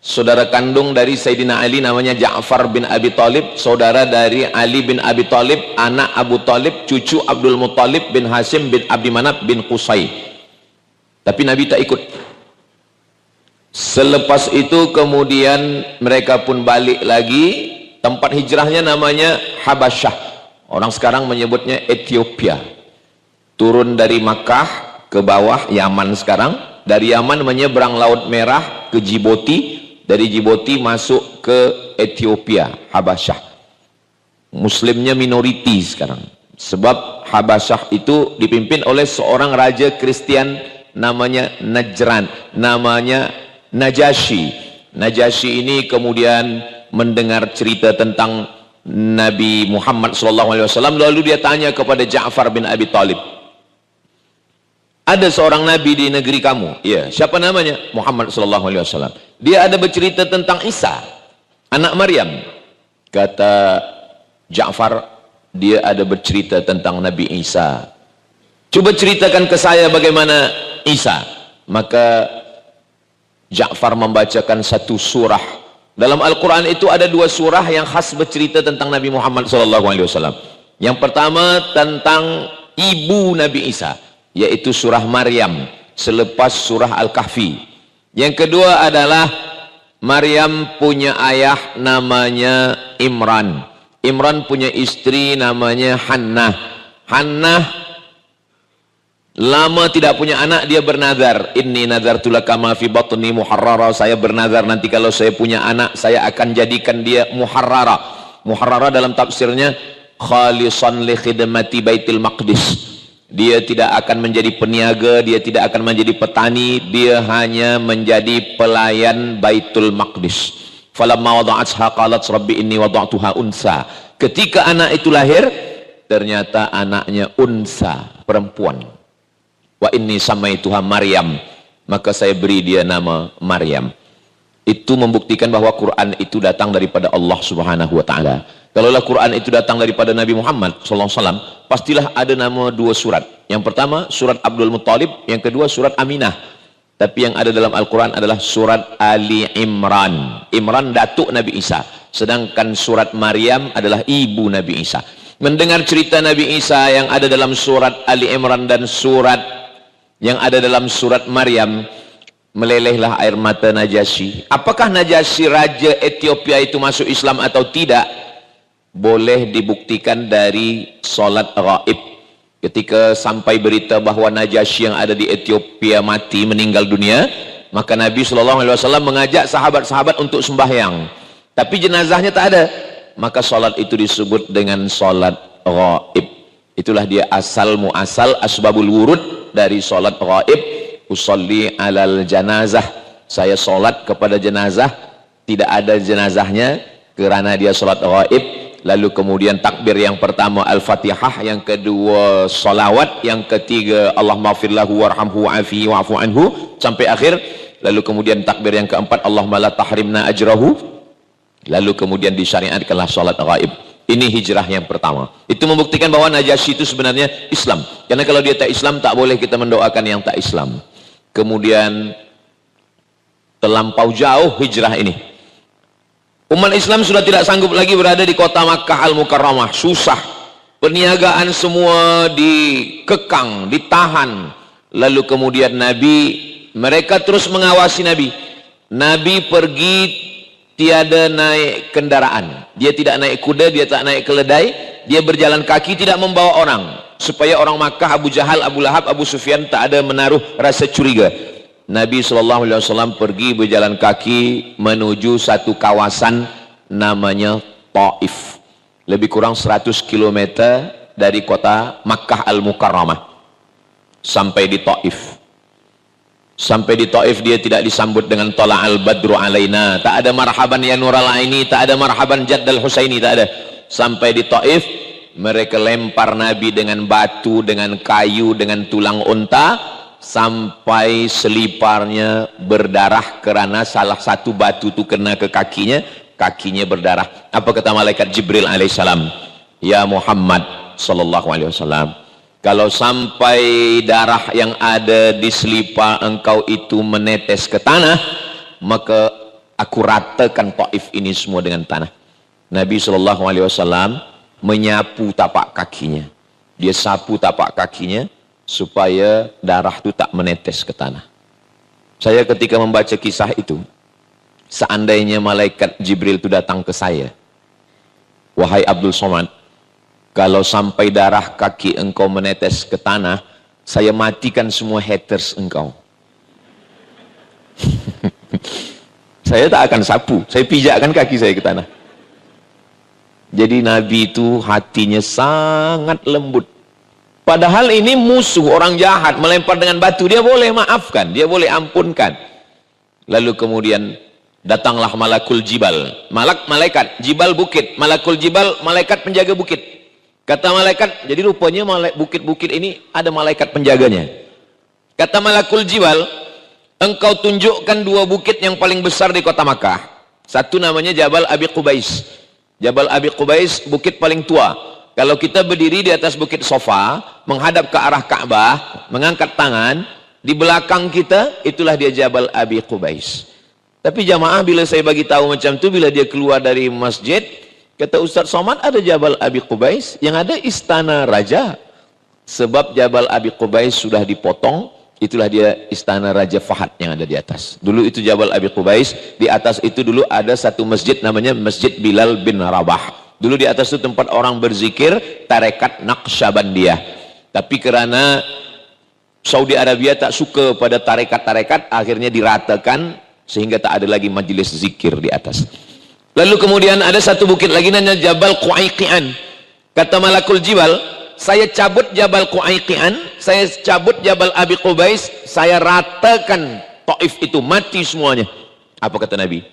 saudara kandung dari Sayyidina Ali, namanya Ja'far bin Abi Thalib, saudara dari Ali bin Abi Thalib, anak Abu Thalib, cucu Abdul Muttalib bin Hashim bin Abdi Manaf bin Qusay. Tapi Nabi tak ikut. Selepas itu kemudian mereka pun balik lagi. Tempat hijrahnya namanya Habasyah. Orang sekarang menyebutnya Ethiopia. Turun dari Makkah ke bawah Yaman sekarang. Dari Yaman menyeberang Laut Merah ke Djibouti. Dari Djibouti masuk ke Ethiopia, Habasyah. Muslimnya minoriti sekarang. Sebab Habasyah itu dipimpin oleh seorang raja Kristen namanya Najran. Namanya Najasyi. Najasyi ini kemudian mendengar cerita tentang Nabi Muhammad SAW, lalu dia tanya kepada Ja'far bin Abi Thalib, ada seorang nabi di negeri kamu? Iya. Siapa namanya? Muhammad SAW. Dia ada bercerita tentang Isa, anak Maryam. Kata Ja'far, dia ada bercerita tentang Nabi Isa. Coba ceritakan ke saya bagaimana Isa. Maka Ja'far membacakan satu surah. Dalam Al-Quran itu ada 2 surah yang khas bercerita tentang Nabi Muhammad SAW. Yang pertama tentang ibu Nabi Isa, yaitu surah Maryam selepas surah Al-Kahfi. Yang kedua adalah Maryam punya ayah namanya Imran. Imran punya istri namanya Hannah. Hannah lama tidak punya anak, dia bernazar, inni nazartu laka ma fi batni muharrara, saya bernazar nanti kalau saya punya anak saya akan jadikan dia muharrara. Muharrara dalam tafsirnya khalisan li khidmati Baitul Maqdis. Dia tidak akan menjadi peniaga, dia tidak akan menjadi petani, dia hanya menjadi pelayan Baitul Maqdis. Falamma wada'atha qalat rabbi inni wada'tuha unsa. Ketika anak itu lahir, ternyata anaknya unsa, perempuan. Wa inni samaituha Maryam, maka saya beri dia nama Maryam. Itu membuktikan bahwa Quran itu datang daripada Allah Subhanahu wa taala. Kalaulah Quran itu datang daripada Nabi Muhammad SAW, pastilah ada nama dua surat. Yang pertama surat Abdul Muttalib, yang kedua surat Aminah. Tapi yang ada dalam Al-Quran adalah surat Ali Imran. Imran datuk Nabi Isa, sedangkan surat Maryam adalah ibu Nabi Isa. Mendengar cerita Nabi Isa yang ada dalam surat Ali Imran dan surat yang ada dalam surat Maryam, melelehlah air mata Najasyi. Apakah Najasyi raja Ethiopia itu masuk Islam atau tidak? Boleh dibuktikan dari solat ghaib. Ketika sampai berita bahwa Najasyi yang ada di Ethiopia mati, meninggal dunia, maka Nabi SAW mengajak sahabat-sahabat untuk sembahyang, tapi jenazahnya tak ada, maka solat itu disebut dengan solat ghaib. Itulah dia asal muasal asbabul wurud dari solat ghaib. Usolli alal janazah, saya solat kepada jenazah, tidak ada jenazahnya kerana dia solat ghaib. Lalu kemudian takbir yang pertama Al-Fatihah, yang kedua salawat, yang ketiga Allahumma firlahu warhamhu wa'afihi wa'afu anhu sampai akhir. Lalu kemudian takbir yang keempat Allahumma la tahrimna ajrahu. Lalu kemudian disyariatkanlah salat ghaib. Ini hijrah yang pertama. Itu membuktikan bahwa Najasyi itu sebenarnya Islam. Karena kalau dia tak Islam, tak boleh kita mendoakan yang tak Islam. Kemudian terlampau jauh hijrah ini. Umat Islam sudah tidak sanggup lagi berada di kota Makkah Al-Mukarramah. Susah. Perniagaan semua dikekang, ditahan. Lalu kemudian mereka terus mengawasi Nabi. Nabi pergi tiada naik kendaraan. Dia tidak naik kuda, dia tak naik keledai. Dia berjalan kaki, tidak membawa orang. Supaya orang Makkah, Abu Jahal, Abu Lahab, Abu Sufyan tak ada menaruh rasa curiga. Nabi SAW pergi berjalan kaki menuju satu kawasan namanya Taif. Lebih kurang 100 km dari kota Makkah Al-Mukarramah. Sampai di Taif. Sampai di Taif dia tidak disambut dengan Tala'al Badru alaina. Tak ada marhaban ya Nural Aini, tak ada marhaban Jaddal Husaini, tak ada. Sampai di Taif, mereka lempar Nabi dengan batu, dengan kayu, dengan tulang unta, sampai seliparnya berdarah kerana salah satu batu itu kena ke kakinya, kakinya berdarah. Apa kata malaikat Jibril alaihissalam? Ya Muhammad sallallahu alaihi wasallam, kalau sampai darah yang ada di selipar engkau itu menetes ke tanah, maka aku ratakan Taif ini semua dengan tanah. Nabi sallallahu alaihi wasallam menyapu tapak kakinya. Dia sapu tapak kakinya supaya darah itu tak menetes ke tanah. Saya ketika membaca kisah itu, seandainya malaikat Jibril itu datang ke saya, wahai Abdul Somad, kalau sampai darah kaki engkau menetes ke tanah, saya matikan semua haters engkau. Saya tak akan sapu, saya pijakkan kaki saya ke tanah. Jadi Nabi itu hatinya sangat lembut. Padahal ini musuh, orang jahat, melempar dengan batu, dia boleh maafkan, dia boleh ampunkan. Lalu kemudian datanglah malakul jibal, malaikat jibal bukit, malakul jibal malaikat penjaga bukit. Kata malaikat, jadi rupanya bukit-bukit ini ada malaikat penjaganya. Kata malakul jibal, engkau tunjukkan dua bukit yang paling besar di kota Makkah. Satu namanya Jabal Abi Qubais. Jabal Abi Qubais bukit paling tua. Kalau kita berdiri di atas bukit Sofa, menghadap ke arah Ka'bah, mengangkat tangan, di belakang kita, itulah dia Jabal Abi Qubais. Tapi jamaah bila saya bagi tahu macam tu, bila dia keluar dari masjid, Kata Ustaz Somad, ada Jabal Abi Qubais, yang ada istana raja. Sebab Jabal Abi Qubais sudah dipotong, itulah dia istana Raja Fahad yang ada di atas. Dulu itu Jabal Abi Qubais, di atas itu dulu ada satu masjid namanya Masjid Bilal bin Rabah. Dulu di atas itu tempat orang berzikir, tarekat Naqsyabandiyah. Tapi karena Saudi Arabia tak suka pada tarekat-tarekat, akhirnya diratakan sehingga tak ada lagi majelis zikir di atas. Lalu kemudian ada satu bukit lagi namanya Jabal Qu'aiqian. Kata Malakul Jibal, saya cabut Jabal Qu'aiqian, saya cabut Jabal Abi Qubais, saya ratakan Taif itu, mati semuanya. Apa kata Nabi?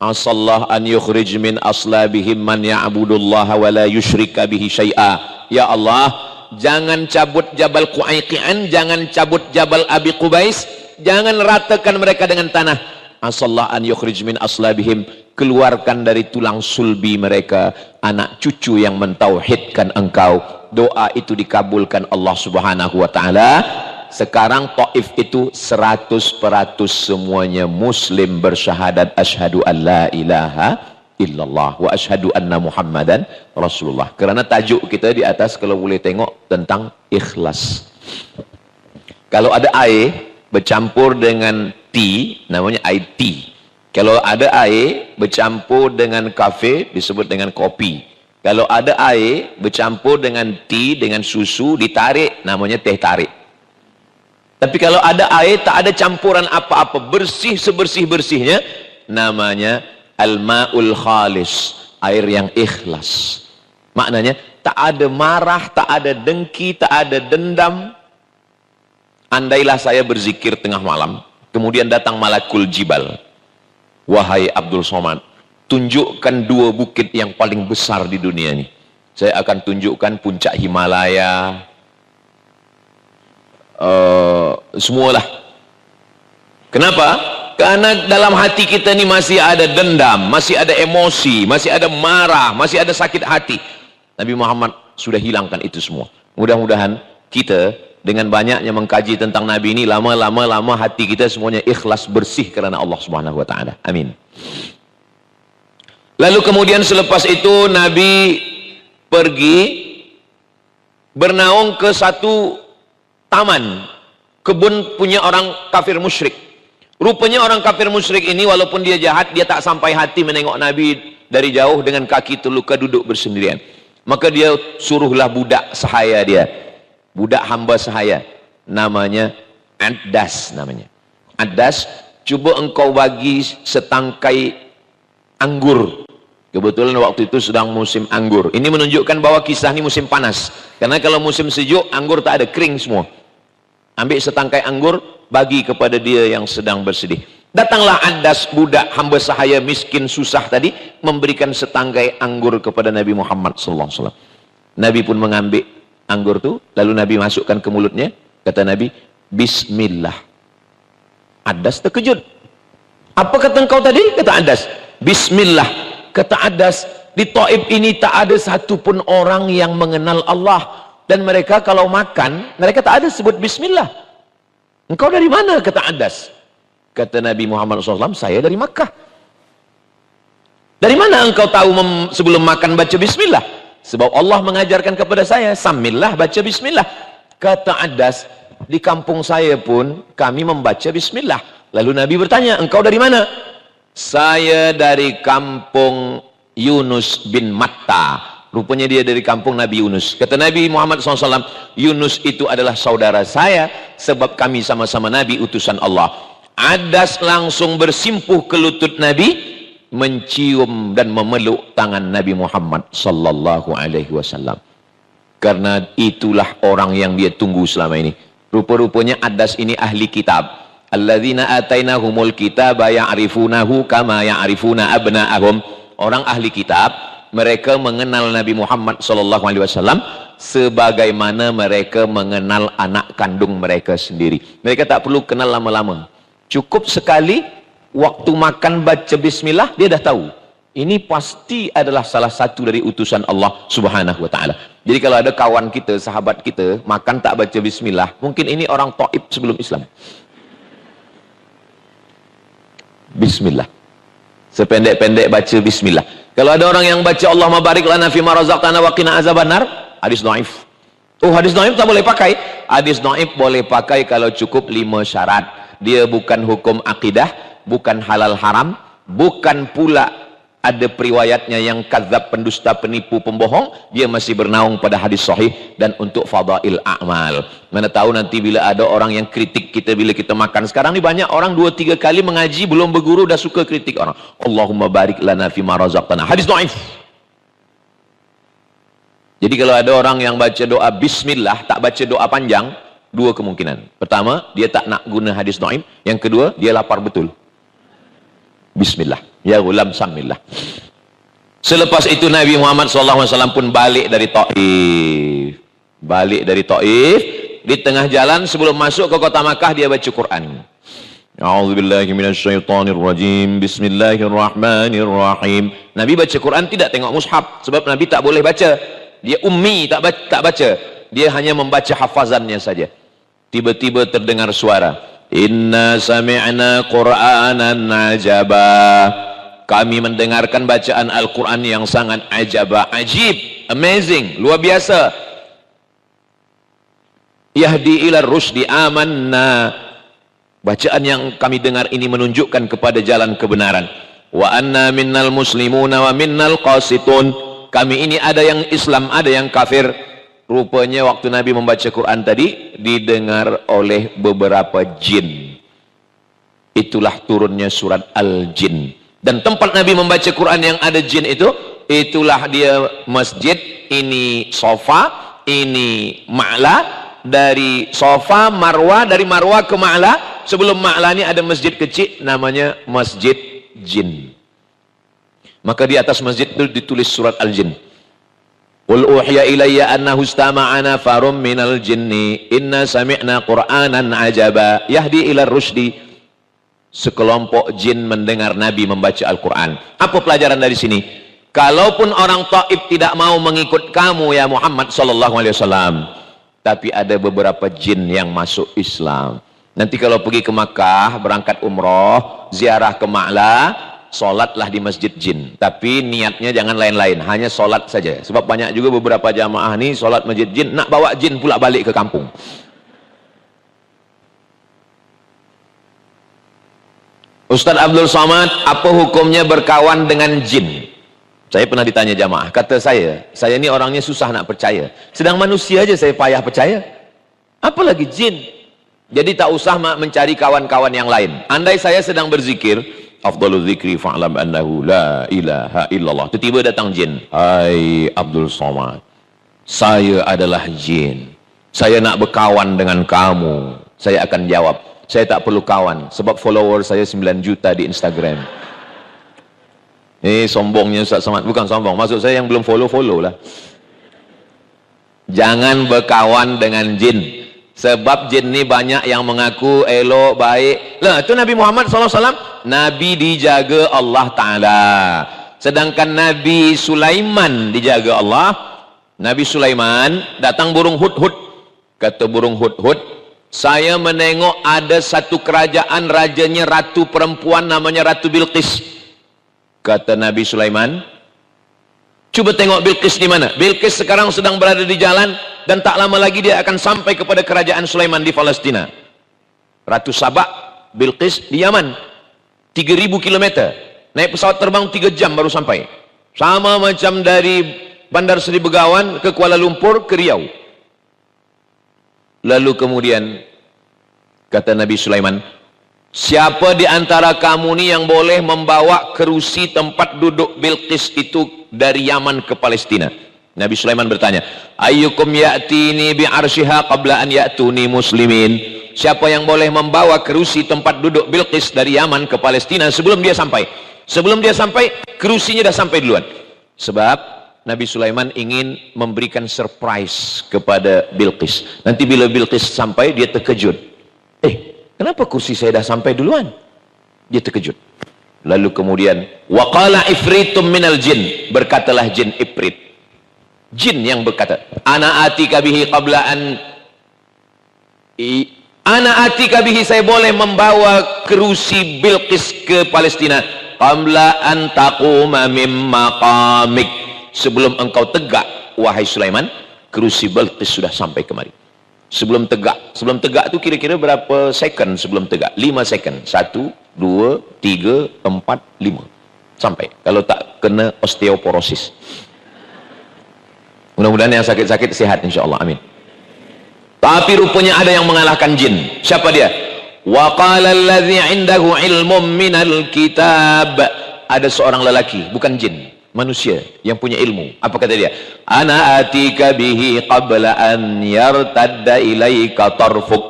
Asallah an yukhrij min aslabihim man ya'budullaha wa la yushrika bihi syai'a. Ya Allah, jangan cabut Jabal Qu'aiqian, jangan cabut Jabal Abi Qubais, jangan ratakan mereka dengan tanah. Asallah an yukhrij min aslabihim, keluarkan dari tulang sulbi mereka anak cucu yang mentauhidkan engkau. Doa itu dikabulkan Allah Subhanahu wa taala. Sekarang Taif itu 100% semuanya muslim bersyahadat asyhadu an la ilaha illallah wa asyhadu anna Muhammadan Rasulullah. Karena tajuk kita di atas kalau boleh tengok tentang ikhlas. Kalau ada air bercampur dengan tea, namanya air tea. Kalau ada air bercampur dengan kafe, disebut dengan kopi. Kalau ada air bercampur dengan tea, dengan susu, ditarik, namanya teh tarik. Tapi kalau ada air, tak ada campuran apa-apa, bersih sebersih-bersihnya, namanya al-ma'ul khalis, air yang ikhlas. Maknanya, tak ada marah, tak ada dengki, tak ada dendam. Andailah saya berzikir tengah malam, kemudian datang Malakul Jibal. Wahai Abdul Somad, tunjukkan 2 bukit yang paling besar di dunia ini. Saya akan tunjukkan puncak Himalaya, semualah. Kenapa? Karena dalam hati kita ini masih ada dendam, masih ada emosi, masih ada marah, masih ada sakit hati. Nabi Muhammad sudah hilangkan itu semua. Mudah-mudahan kita dengan banyaknya mengkaji tentang Nabi ini, lama-lama hati kita semuanya ikhlas, bersih karena Allah Subhanahu wa taala. Amin. Lalu kemudian selepas itu Nabi pergi bernaung ke satu taman, kebun punya orang kafir musyrik. Rupanya orang kafir musyrik ini walaupun dia jahat, dia tak sampai hati menengok Nabi dari jauh, dengan kaki terluka duduk bersendirian. Maka dia suruhlah budak sahaya dia, budak hamba sahaya, namanya Addas namanya. Addas, cuba engkau bagi setangkai anggur. Kebetulan waktu itu sedang musim anggur. Ini menunjukkan bahwa kisah ini musim panas. Karena kalau musim sejuk, anggur tak ada, kering semua. Ambil setangkai anggur, bagi kepada dia yang sedang bersedih. Datanglah Addas, budak hamba sahaya miskin susah tadi, memberikan setangkai anggur kepada Nabi Muhammad SAW. Nabi pun mengambil anggur itu, lalu Nabi masukkan ke mulutnya. Kata Nabi, Bismillah. Addas terkejut. Apa kata engkau tadi? Kata Addas, Bismillah. Kata Addas, di Taif ini tak ada satupun orang yang mengenal Allah. Dan mereka kalau makan, mereka tak ada sebut Bismillah. Engkau dari mana? Kata Addas. Kata Nabi Muhammad SAW, saya dari Makkah. Dari mana engkau tahu sebelum makan baca Bismillah? Sebab Allah mengajarkan kepada saya, Samillah, baca Bismillah. Kata Addas, di kampung saya pun kami membaca Bismillah. Lalu Nabi bertanya, engkau dari mana? Saya dari kampung Yunus bin Matta. Rupanya dia dari kampung Nabi Yunus. Kata Nabi Muhammad SAW, Yunus itu adalah saudara saya, sebab kami sama-sama Nabi utusan Allah. Addas langsung bersimpuh ke lutut Nabi, mencium dan memeluk tangan Nabi Muhammad sallallahu alaihi wasallam. Karena itulah orang yang dia tunggu selama ini. Rupa-rupanya Addas ini ahli kitab. Alladzina atainahumul kitaba ya'rifunahu kama ya'rifuna abna'ahum. Orang ahli kitab, mereka mengenal Nabi Muhammad SAW sebagaimana mereka mengenal anak kandung mereka sendiri. Mereka tak perlu kenal lama-lama. Cukup sekali waktu makan baca Bismillah, dia dah tahu. Ini pasti adalah salah satu dari utusan Allah Subhanahu wa taala. Jadi kalau ada kawan kita, sahabat kita makan tak baca Bismillah, mungkin ini orang Taif sebelum Islam. Bismillah. Sependek-pendek baca Bismillah. Kalau ada orang yang baca Allahumma barik lana fima razaqtana wa qina azabannar, hadis dhaif. Oh, hadis dhaif tak boleh pakai. Hadis dhaif boleh pakai kalau cukup 5 syarat. Dia bukan hukum akidah, bukan halal haram, bukan pula ada periwayatnya yang kadzab, pendusta, penipu, pembohong. Dia masih bernaung pada hadis sahih dan untuk fadail a'mal. Mana tahu nanti bila ada orang yang kritik kita bila kita makan. Sekarang ni banyak orang 2-3 kali mengaji belum berguru dah suka kritik orang. Allahumma barik lana fima razaqtana. Hadis dhaif. Jadi kalau ada orang yang baca doa bismillah, tak baca doa panjang, 2 kemungkinan. Pertama, dia tak nak guna hadis dhaif. Yang kedua, dia lapar betul. Bismillah. Ya ghulam samillah. Selepas itu Nabi Muhammad SAW pun balik dari Taif. Balik dari Taif. Di tengah jalan sebelum masuk ke kota Makkah dia baca Quran. A'udzubillahi minasyaitonirrajim. Bismillahirrahmanirrahim. Nabi baca Quran tidak tengok mushaf. Sebab Nabi tak boleh baca. Dia ummi, tak baca. Dia hanya membaca hafazannya saja. Tiba-tiba terdengar suara. Inna sami'na Qur'anan ajaba. Kami mendengarkan bacaan Al-Quran yang sangat ajaba, ajib, amazing, luar biasa. Yahdi ila rusdi amanna. Bacaan yang kami dengar ini menunjukkan kepada jalan kebenaran. Wa anna minnal muslimuna wa minnal qasitun. Kami ini ada yang Islam, ada yang kafir. Rupanya waktu Nabi membaca Quran tadi didengar oleh beberapa jin. Itulah turunnya surat Al-Jin. Dan tempat Nabi membaca Quran yang ada jin itu, itulah dia masjid. Ini sofa, ini ma'la. Dari sofa Marwah, dari Marwah ke Ma'la. Sebelum Ma'la ini ada masjid kecil namanya Masjid Jin. Maka di atas masjid itu ditulis surat Al-Jin. Qul uhiya ilayya annahu istama'ana farum minal jinni inna sami'na Qur'anan ajaba yahdi ila rusdi. Sekelompok jin mendengar Nabi membaca Al-Quran. Apa pelajaran dari sini? Kalaupun orang Taif tidak mau mengikut kamu ya Muhammad sallallahu alaihi wasallam, tapi ada beberapa jin yang masuk Islam. Nanti kalau pergi ke Makkah, berangkat umroh, ziarah ke Ma'la, solatlah di masjid jin. Tapi niatnya jangan lain-lain, hanya solat saja. Sebab banyak juga beberapa jamaah ni solat masjid jin, nak bawa jin pula balik ke kampung. Ustaz Abdul Somad, apa hukumnya berkawan dengan jin? Saya pernah ditanya jamaah, kata saya ni orangnya susah nak percaya. Sedang manusia aja saya payah percaya. Apalagi jin. Jadi tak usah mencari kawan-kawan yang lain. Andai saya sedang berzikir, afdalul zikri fa'lam annahu la ilaha illallah. Tiba-tiba datang jin. Hai Abdul Somad, saya adalah jin. Saya nak berkawan dengan kamu. Saya akan jawab, saya tak perlu kawan. Sebab follower saya 9 juta di Instagram. Sombongnya Ustaz Somad. Bukan sombong. Maksud saya yang belum follow lah. Jangan berkawan dengan jin. Sebab jin ni banyak yang mengaku elok, baik. Lah, itu Nabi Muhammad SAW. Nabi dijaga Allah Ta'ala. Sedangkan Nabi Sulaiman dijaga Allah. Nabi Sulaiman datang burung hud-hud. Kata burung hud-hud, saya menengok ada satu kerajaan, rajanya ratu perempuan namanya Ratu Bilqis. Kata Nabi Sulaiman, coba tengok Bilqis di mana. Bilqis sekarang sedang berada di jalan dan tak lama lagi dia akan sampai kepada kerajaan Sulaiman di Palestina. Ratu Sabak, Bilqis di Yaman, 3000 km. Naik pesawat terbang 3 jam baru sampai. Sama macam dari Bandar Seri Begawan ke Kuala Lumpur ke Riau. Lalu kemudian kata Nabi Sulaiman, siapa di antara kamu ni yang boleh membawa kerusi tempat duduk Bilqis itu dari Yaman ke Palestina? Nabi Sulaiman bertanya, ayyukum ya'tini bi'arsyiha qabla an ya'tuni muslimin. Siapa yang boleh membawa kerusi tempat duduk Bilqis dari Yaman ke Palestina sebelum dia sampai? Sebelum dia sampai, kerusinya dah sampai duluan. Sebab Nabi Sulaiman ingin memberikan surprise kepada Bilqis. Nanti bila Bilqis sampai, dia terkejut. Kenapa kursi saya dah sampai duluan? Dia terkejut. Lalu kemudian, waqala ifritum minal jin. Berkatalah jin ifrit. Jin yang berkata, ana atika bihi qabla an... Ana atika bihi, saya boleh membawa kerusi Bilqis ke Palestina qabla an taquma mim maqamik, sebelum engkau tegak wahai Sulaiman, kerusi Bilqis sudah sampai kemari. Sebelum tegak itu kira-kira berapa second sebelum tegak? 5 second. 1, 2, 3, 4, 5 sampai, kalau tak kena osteoporosis. Mudah-mudahan yang sakit-sakit sehat insyaallah, amin. Tapi rupanya ada yang mengalahkan jin. Siapa dia? Wa qala allazi 'indahu 'ilmun minal kitab. Ada seorang lelaki, bukan jin, manusia yang punya ilmu. Apa kata dia? Ana atika bihi qabla an yartadda ilaika tarfuk.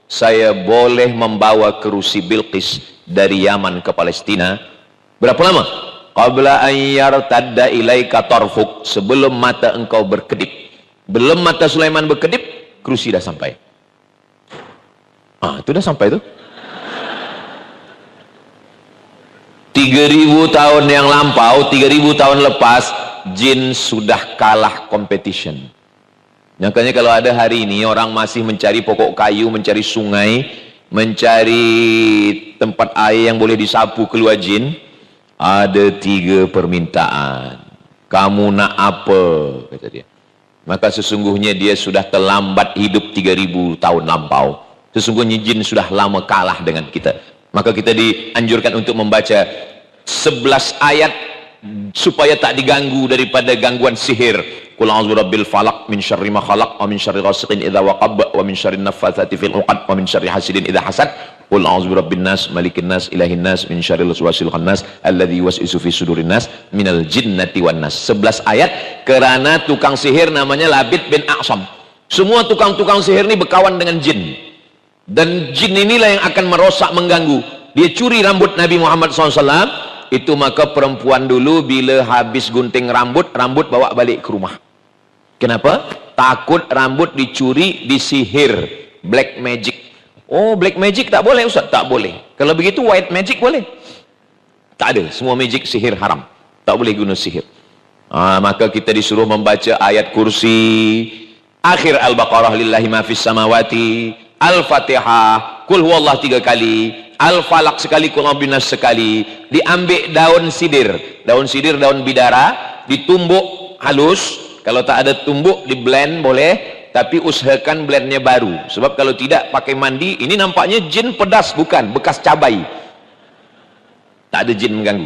Saya boleh membawa kerusi Bilqis dari Yaman ke Palestina. Berapa lama? Qabla an yartadda ilaika tarfuk, sebelum mata engkau berkedip. Belum mata Sulaiman berkedip, kerusi dah sampai. Itu dah sampai tuh. 3000 tahun yang lampau, 3000 tahun lepas, jin sudah kalah competition. Makanya kalau ada hari ini orang masih mencari pokok kayu, mencari sungai, mencari tempat air yang boleh disapu keluar jin, ada 3 permintaan. Kamu nak apa? Kata dia. Maka sesungguhnya dia sudah terlambat hidup 3000 tahun lampau. Sesungguhnya jin sudah lama kalah dengan kita. Maka kita dianjurkan untuk membaca 11 ayat supaya tak diganggu daripada gangguan sihir. Qul a'udzu birabbil falaq min syarri ma khalaq wa min syarri ghasiqin idza waqab wa min syarri naffatsati fil 'uqad wa min syarri hasidin idza hasad. Qul a'udzu birabbin nas malikin nas ilahin nas min syarril waswasil khannas alladzi yuwaswisu fi sudurin nas minal jinnati wan nas. 11 ayat kerana tukang sihir namanya Labid bin A'sam. Semua tukang-tukang sihir ini berkawan dengan jin. Dan jin inilah yang akan merosak, mengganggu. Dia curi rambut Nabi Muhammad SAW. Itu maka perempuan dulu bila habis gunting rambut bawa balik ke rumah. Kenapa? Takut rambut dicuri, disihir. Black magic. Oh, black magic tak boleh Ustaz? Tak boleh. Kalau begitu white magic boleh? Tak ada. Semua magic sihir haram. Tak boleh guna sihir. Maka kita disuruh membaca ayat kursi, akhir Al-Baqarah, lillahi ma fis samawati, Al-Fatihah, Qul huwallah 3 kali, Al-Falaq sekali, Qul a'udzubinas sekali. Diambil daun sidir, daun bidara, ditumbuk halus. Kalau tak ada tumbuk, di blend boleh, tapi usahakan blendnya baru. Sebab kalau tidak pakai mandi, ini nampaknya jin pedas, bukan, bekas cabai. Tak ada jin mengganggu.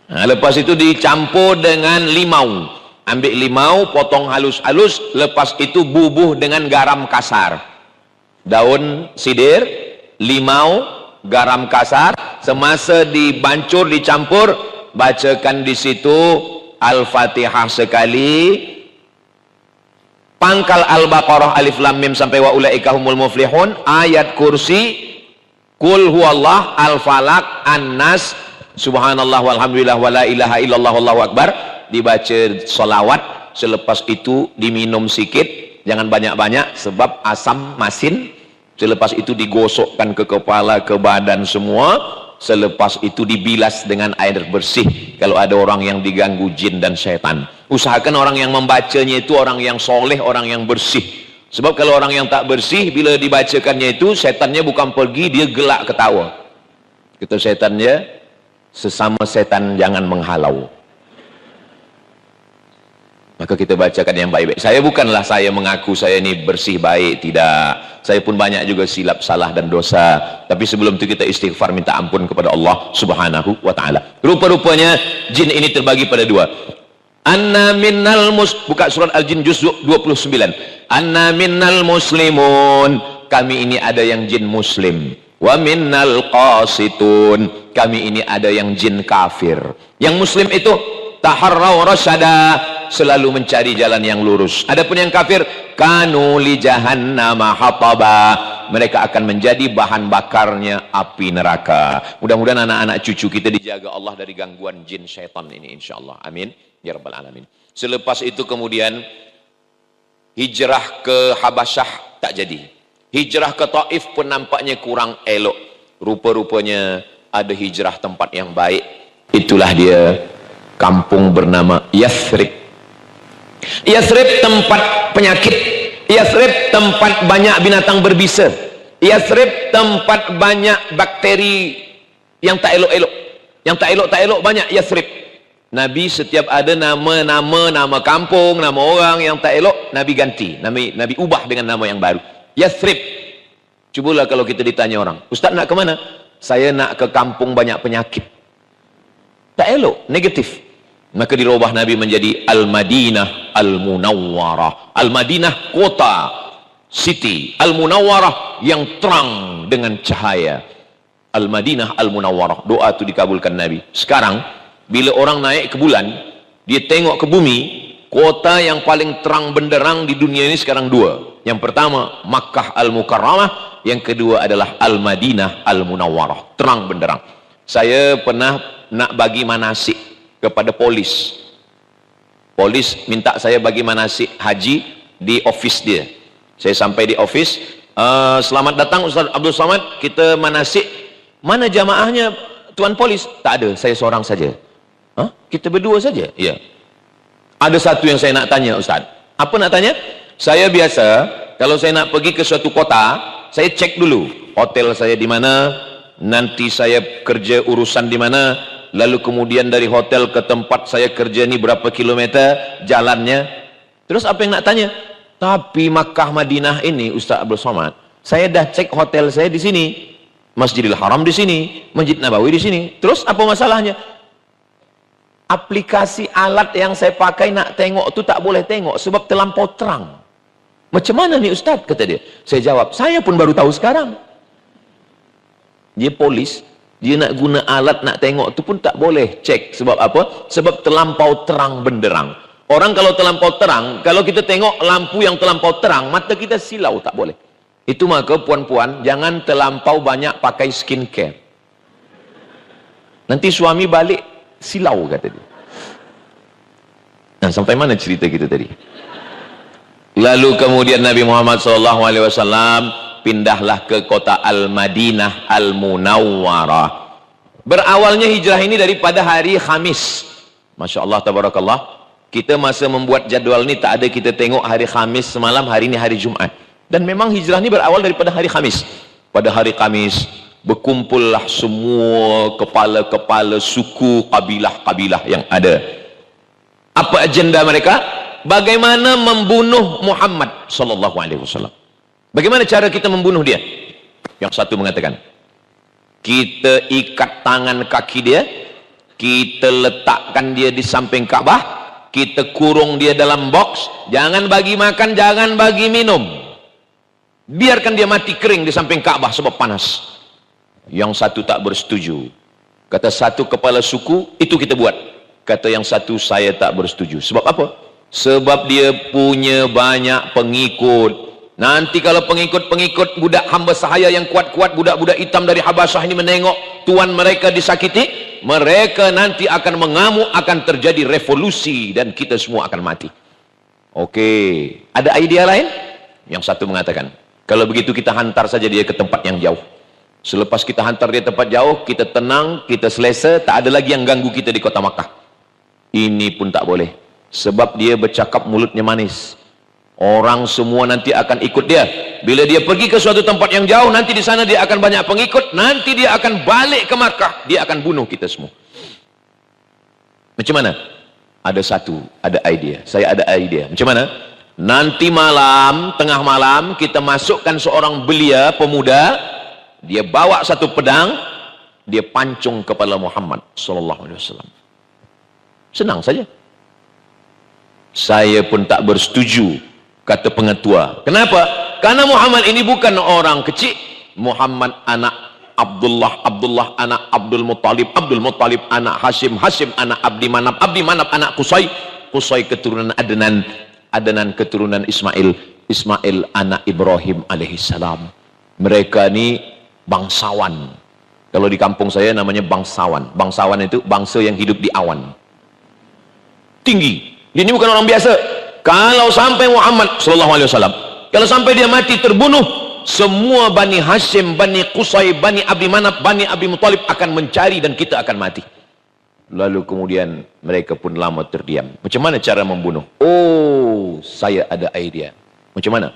Lepas itu dicampur dengan limau. Ambil limau, potong halus-halus, lepas itu bubuh dengan garam kasar. Daun sidir, limau, garam kasar, semasa dibancur, dicampur, bacakan di situ Al-Fatihah sekali, pangkal Al-Baqarah alif lam mim sampai wa ulaika humul muflihun, ayat kursi, Qul huwallah, Al-Falaq, An-Nas, subhanallah walhamdulillah wala ilaha illallah wallahu akbar, dibaca salawat. Selepas itu diminum sikit, jangan banyak-banyak sebab asam masin. Selepas itu digosokkan ke kepala, ke badan semua. Selepas itu dibilas dengan air bersih kalau ada orang yang diganggu jin dan syaitan. Usahakan orang yang membacanya itu orang yang soleh, orang yang bersih. Sebab kalau orang yang tak bersih, bila dibacakannya itu, syaitannya bukan pergi, dia gelak ketawa. Kata syaitannya, sesama setan jangan menghalau. Maka kita bacakan yang baik-baik. Saya mengaku saya ini bersih baik, tidak. Saya pun banyak juga silap, salah dan dosa. Tapi sebelum itu kita istighfar, minta ampun kepada Allah Subhanahu wa ta'ala. Rupa-rupanya jin ini terbagi pada 2. Anna minnal buka surat Al-Jin juz 29. Anna minnal muslimun, kami ini ada yang jin muslim. Wa minnal qasitun, kami ini ada yang jin kafir. Yang muslim itu taharraw rasyada, selalu mencari jalan yang lurus. Adapun yang kafir, kanu li jahannama hataba, mereka akan menjadi bahan bakarnya api neraka. Mudah-mudahan anak-anak cucu kita dijaga Allah dari gangguan jin syaitan ini insyaallah. Amin ya rabbal alamin. Selepas itu kemudian hijrah ke Habasyah tak jadi. Hijrah ke Taif pun nampaknya kurang elok. Rupa-rupanya ada hijrah tempat yang baik. Itulah dia kampung bernama Yathrib. Yathrib tempat penyakit. Yathrib tempat banyak binatang berbisa. Yathrib tempat banyak bakteri yang tak elok-elok. Yang tak elok banyak, Yathrib. Nabi setiap ada nama kampung, nama orang yang tak elok, Nabi ganti. Nabi ubah dengan nama yang baru. Yathrib. Cubalah kalau kita ditanya orang, Ustaz nak ke mana? Saya nak ke kampung banyak penyakit. Tak elok, negatif. Maka dirubah Nabi menjadi Al-Madinah Al-Munawwarah. Al-Madinah kota, city. Al-Munawwarah yang terang dengan cahaya. Al-Madinah Al-Munawwarah. Doa itu dikabulkan Nabi. Sekarang bila orang naik ke bulan, dia tengok ke bumi, kota yang paling terang benderang di dunia ini sekarang dua. Yang pertama Makkah Al-Mukarramah, yang kedua adalah Al-Madinah Al-Munawwarah, terang benderang. Saya pernah nak bagi manasik kepada polis. Polis minta saya bagi manasik haji di office dia. Saya sampai di office, selamat datang Ustaz Abdul Somad, kita manasik. Mana jamaahnya tuan polis? Tak ada, saya seorang saja. Hah? Kita berdua saja? Ya. Ada satu yang saya nak tanya Ustaz. Apa nak tanya? Saya biasa kalau saya nak pergi ke suatu kota, saya cek dulu hotel saya di mana, nanti saya kerja urusan di mana, lalu kemudian dari hotel ke tempat saya kerja ni berapa kilometer jalannya. Terus apa yang nak tanya? Tapi Makkah Madinah ini Ustaz Abdul Somad, saya dah cek hotel saya di sini, Masjidil Haram di sini, Masjid Nabawi di sini. Terus apa masalahnya? Aplikasi alat yang saya pakai nak tengok tu tak boleh tengok sebab terlampau terang. Macam mana ni Ustaz? Kata dia. Saya jawab, saya pun baru tahu sekarang. Dia polis, dia nak guna alat nak tengok tu pun tak boleh cek. Sebab apa? Sebab terlampau terang benderang. Orang kalau terlampau terang, kalau kita tengok lampu yang terlampau terang, mata kita silau, tak boleh. Itu maka puan-puan jangan terlampau banyak pakai skincare. Nanti suami balik silau, kata dia. Nah, sampai mana cerita kita tadi? Lalu kemudian Nabi Muhammad SAW pindahlah ke kota Al-Madinah Al-Munawwarah. Berawalnya hijrah ini daripada hari Khamis. Masya Allah, tabarakallah. Kita masa membuat jadual ini tak ada kita tengok hari Khamis semalam, hari ini hari Jumat. Dan memang hijrah ini berawal daripada hari Khamis. Pada hari Khamis berkumpullah semua kepala-kepala suku, kabilah-kabilah yang ada. Apa agenda mereka? Bagaimana membunuh Muhammad sallallahu alaihi wasallam. Bagaimana cara kita membunuh dia? Yang satu mengatakan, kita ikat tangan kaki dia, kita letakkan dia di samping Ka'bah, kita kurung dia dalam box, jangan bagi makan, jangan bagi minum. Biarkan dia mati kering di samping Ka'bah sebab panas. Yang satu tak bersetuju. Kata satu kepala suku, itu kita buat. Kata yang satu, saya tak bersetuju. Sebab apa? Sebab dia punya banyak pengikut. Nanti kalau pengikut-pengikut budak hamba sahaya yang kuat-kuat, budak-budak hitam dari Habasyah ini menengok tuan mereka disakiti, mereka nanti akan mengamuk, akan terjadi revolusi dan kita semua akan mati. Okey, ada idea lain? Yang satu mengatakan, kalau begitu kita hantar saja dia ke tempat yang jauh. Selepas kita hantar dia tempat jauh, kita tenang, kita selesa, tak ada lagi yang ganggu kita di kota Makkah. Ini pun tak boleh. Sebab dia bercakap mulutnya manis. Orang semua nanti akan ikut dia. Bila dia pergi ke suatu tempat yang jauh, nanti di sana dia akan banyak pengikut, nanti dia akan balik ke Makkah, dia akan bunuh kita semua. Macam mana? Ada satu, ada idea. Saya ada idea. Macam mana? Nanti malam, tengah malam, kita masukkan seorang belia pemuda, dia bawa satu pedang, dia pancung kepala Muhammad sallallahu alaihi wasallam. Senang saja. Saya pun tak bersetuju, kata pengetua. Kenapa? Karena Muhammad ini bukan orang kecil. Muhammad anak Abdullah, Abdullah anak Abdul Muttalib, Abdul Muttalib anak Hashim, Hashim anak Abdi Manaf, Abdi Manaf anak Qusay, Qusay keturunan Adnan, Adnan keturunan Ismail, Ismail anak Ibrahim alaihissalam. Mereka ni bangsawan. Kalau di kampung saya namanya bangsawan. Bangsawan itu bangsa yang hidup di awan. Tinggi. Dia ini bukan orang biasa. Kalau sampai Muhammad sallallahu alaihi wasallam, kalau sampai dia mati terbunuh, semua Bani Hashim, Bani Qusay, Bani Abi Manaf, Bani Abi Muttalib akan mencari dan kita akan mati. Lalu kemudian mereka pun lama terdiam. Macam mana cara membunuh? Oh, saya ada idea. Macam mana?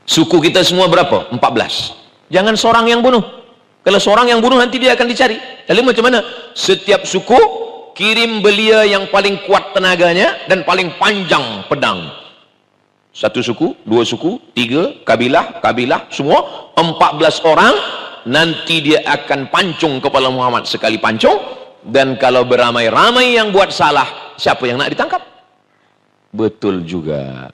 Suku kita semua berapa? 14. Jangan seorang yang bunuh. Kalau seorang yang bunuh nanti dia akan dicari. Lalu macam mana? Setiap suku kirim belia yang paling kuat tenaganya dan paling panjang pedang. Satu suku, dua suku, tiga, kabilah, semua 14 orang, nanti dia akan pancung kepala Muhammad sekali pancung, dan kalau beramai-ramai yang buat salah, siapa yang nak ditangkap? Betul juga.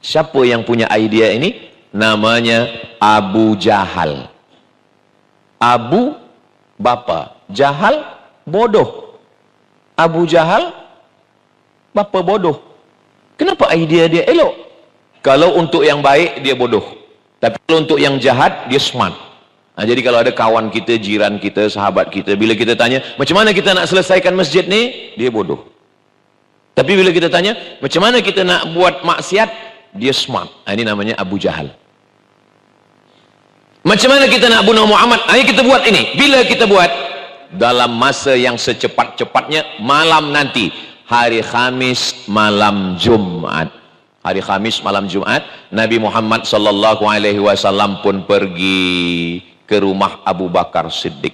Siapa yang punya idea ini? Namanya Abu Jahal. Abu, bapa. Jahal, bodoh. Abu Jahal, bapa bodoh. Kenapa idea dia elok? Kalau untuk yang baik, dia bodoh. Tapi kalau untuk yang jahat, dia smart. Nah, jadi kalau ada kawan kita, jiran kita, sahabat kita, bila kita tanya, macam mana kita nak selesaikan masjid ni? Dia bodoh. Tapi bila kita tanya, macam mana kita nak buat maksiat? Dia smart. Nah, ini namanya Abu Jahal. Macam mana kita nak bunuh Muhammad? Ayo kita buat ini. Bila kita buat? Dalam masa yang secepat-cepatnya, malam nanti. Hari Khamis malam Jumat. Hari Khamis malam Jumat, Nabi Muhammad sallallahu alaihi wasallam pun pergi ke rumah Abu Bakar Siddiq.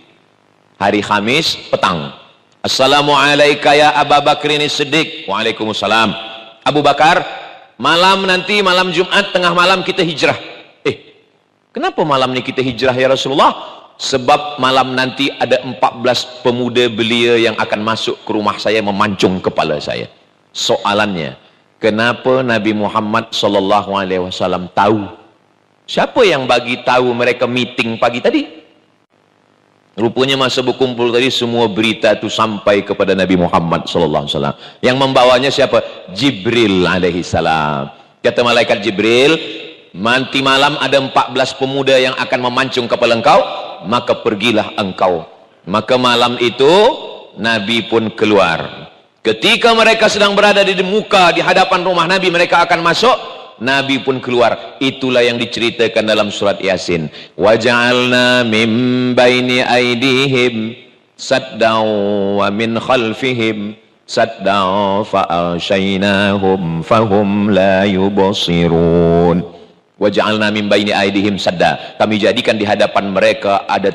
Hari Khamis petang. Assalamualaikum ya Abu Bakrin Siddiq. Waalaikumsalam. Abu Bakar, malam nanti malam Jumat tengah malam kita hijrah. Kenapa malam ni kita hijrah ya Rasulullah? Sebab malam nanti ada 14 pemuda belia yang akan masuk ke rumah saya memancung kepala saya. Soalannya, kenapa Nabi Muhammad sallallahu alaihi wasallam tahu? Siapa yang bagi tahu mereka meeting pagi tadi? Rupanya masa berkumpul tadi semua berita itu sampai kepada Nabi Muhammad sallallahu alaihi wasallam. Yang membawanya siapa? Jibril alaihi salam. Kata malaikat Jibril, nanti malam ada 14 pemuda yang akan memancung kepala engkau, maka pergilah engkau. Maka malam itu Nabi pun keluar. Ketika mereka sedang berada di muka di hadapan rumah Nabi, mereka akan masuk, Nabi pun keluar. Itulah yang diceritakan dalam surat Yasin. Waja'alna min baini aydihim saddan wa min khalfihim saddan fa'ashaynahum fahum la yubsirun. Waja'alna min baini aydihim sadda. Kami jadikan di hadapan mereka ada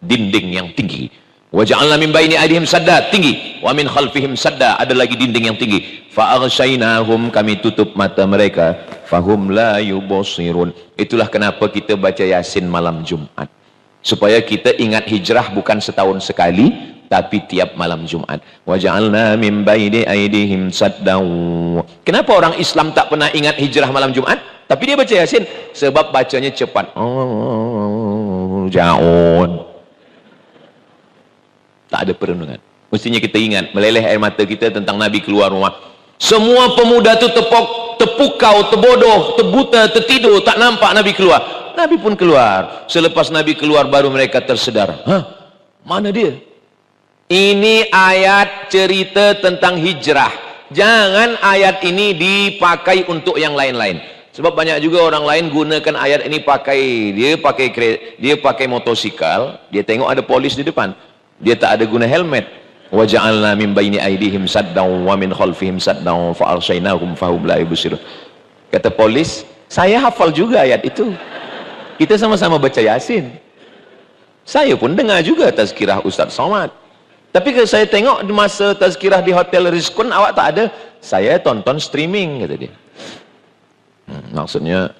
dinding yang tinggi. Waja'alna min baini aydihim sadda, tinggi. Wa min khalfihim sadda, ada lagi dinding yang tinggi. Fa'aghshaynahum, kami tutup mata mereka. Fahum la yubsirun. Itulah kenapa kita baca Yasin malam Jumat. Supaya kita ingat hijrah bukan setahun sekali, tapi tiap malam Jumat. Waja'alna min baini aydihim sadda. Kenapa orang Islam tak pernah ingat hijrah malam Jumat? Tapi dia baca Yasin sebab bacanya cepat. Ja'un. Tak ada perenungan. Mestinya kita ingat, meleleh air mata kita tentang Nabi keluar rumah. Semua pemuda tu terpukau, terbodoh, terbuta, tertidur, tak nampak Nabi keluar. Nabi pun keluar. Selepas Nabi keluar baru mereka tersedar. Hah? Mana dia? Ini ayat cerita tentang hijrah. Jangan ayat ini dipakai untuk yang lain-lain. Sebab banyak juga orang lain gunakan ayat ini dia pakai motosikal, dia tengok ada polis di depan. Dia tak ada guna helmet. Waja'alna min baini aydihim saddan wa min khalfihim saddan fa arshaynahum fahum la yubsirun. Kata polis, saya hafal juga ayat itu. Kita sama-sama baca Yasin. Saya pun dengar juga tazkirah Ustaz Somad. Tapi kalau saya tengok di masa tazkirah di Hotel Rizkun awak tak ada, saya tonton streaming, kata dia. Maksudnya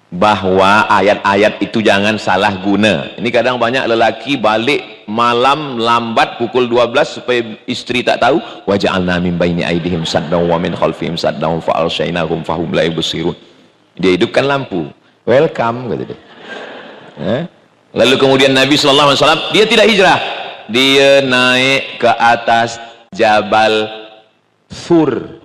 bahwa ayat-ayat itu jangan salah guna. Ini kadang banyak lelaki balik malam lambat pukul 12 supaya isteri tak tahu. Waja'alna min baini aydihim saddan wa min khalfihim saddan fa arshaynahum fahum la yubsirun. Dia hidupkan lampu. Welcome, kata dia. Lalu kemudian Nabi sallallahu alaihi wasallam dia tidak hijrah. Dia naik ke atas Jabal Thur.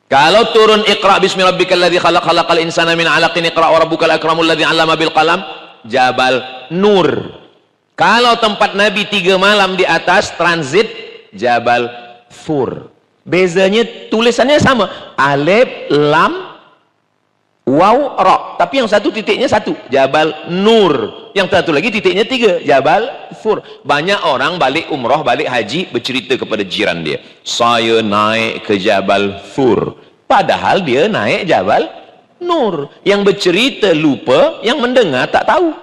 Kalau turun Iqra bismi rabbikal ladzi khalaq khalaqal insana min 'alaqin iqra wa rabbukal akramul ladzi 'allama bil qalam, Jabal Nur. Kalau tempat Nabi 3 malam di atas transit Jabal Thur. Bezanya tulisannya sama, alif lam waw ra, tapi yang satu titiknya satu, Jabal Nur. Yang satu lagi titiknya 3, Jabal Thur. Banyak orang balik umrah, balik haji bercerita kepada jiran dia, saya naik ke Jabal Thur, padahal dia naik Jabal Nur. Yang bercerita lupa, yang mendengar tak tahu.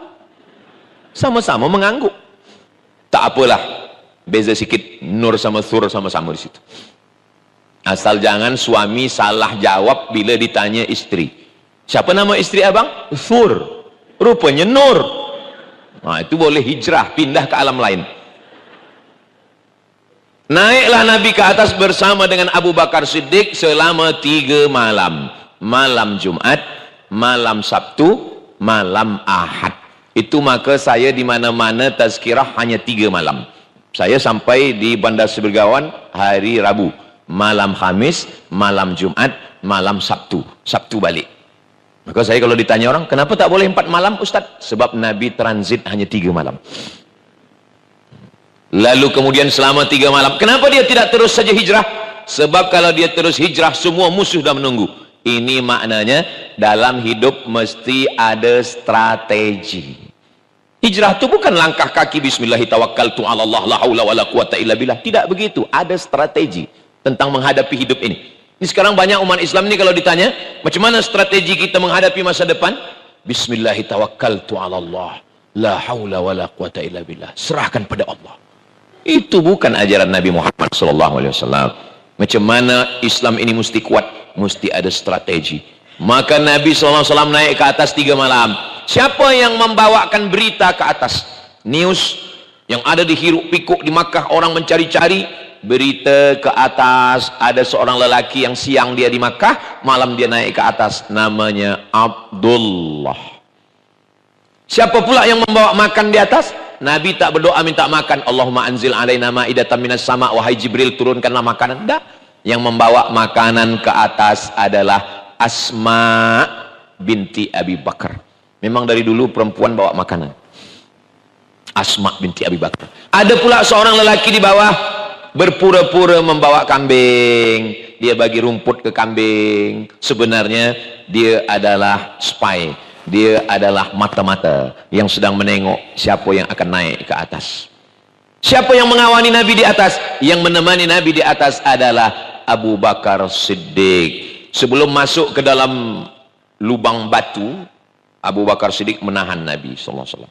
Sama-sama mengangguk. Tak apalah, beza sikit nur sama sur sama-sama di situ. Asal jangan suami salah jawab bila ditanya istri. Siapa nama istri abang? Sur. Rupanya Nur. Nah, itu boleh hijrah, pindah ke alam lain. Naiklah Nabi ke atas bersama dengan Abu Bakar Siddiq selama 3 malam. Malam Jumat, malam Sabtu, malam Ahad. Itu maka saya di mana-mana tazkirah hanya 3 malam. Saya sampai di Bandar Sebergawan hari Rabu. Malam Khamis, malam Jumat, malam Sabtu. Sabtu balik. Maka saya kalau ditanya orang, kenapa tak boleh 4 malam Ustaz? Sebab Nabi transit hanya 3 malam. Lalu kemudian selama 3 malam, kenapa dia tidak terus saja hijrah? Sebab kalau dia terus hijrah, semua musuh dah menunggu. Ini maknanya, dalam hidup mesti ada strategi. Hijrah itu bukan langkah kaki bismillahirrahmanirrahim, tawakkaltu 'ala Allah, la haula wala quwata illa billah. Tidak begitu, ada strategi tentang menghadapi hidup ini. Ini sekarang banyak umat Islam ini kalau ditanya, macam mana strategi kita menghadapi masa depan? Bismillahirrahmanirrahim, tawakkaltu 'ala Allah, la haula wala quwata illa billah. Serahkan pada Allah. Itu bukan ajaran Nabi Muhammad SAW. Macam mana Islam ini mesti kuat, mesti ada strategi. Maka Nabi SAW naik ke atas 3 malam. Siapa yang membawakan berita ke atas? News yang ada di hiruk pikuk di Makkah, orang mencari-cari berita ke atas. Ada seorang lelaki yang siang dia di Makkah, malam dia naik ke atas, namanya Abdullah. Siapa pula yang membawa makan di atas? Nabi tak berdoa minta makan, Allahumma anzil alaina ma'idatan minas sama', wahai Jibril turunkanlah makanan. Tak. Yang membawa makanan ke atas adalah Asma binti Abi Bakar. Memang dari dulu perempuan bawa makanan. Asma binti Abi Bakar. Ada pula seorang lelaki di bawah berpura-pura membawa kambing. Dia bagi rumput ke kambing. Sebenarnya dia adalah spy. Dia adalah mata-mata yang sedang menengok siapa yang akan naik ke atas. Siapa yang mengawani Nabi di atas? Yang menemani Nabi di atas adalah Abu Bakar Siddiq. Sebelum masuk ke dalam lubang batu, Abu Bakar Siddiq menahan Nabi SAW.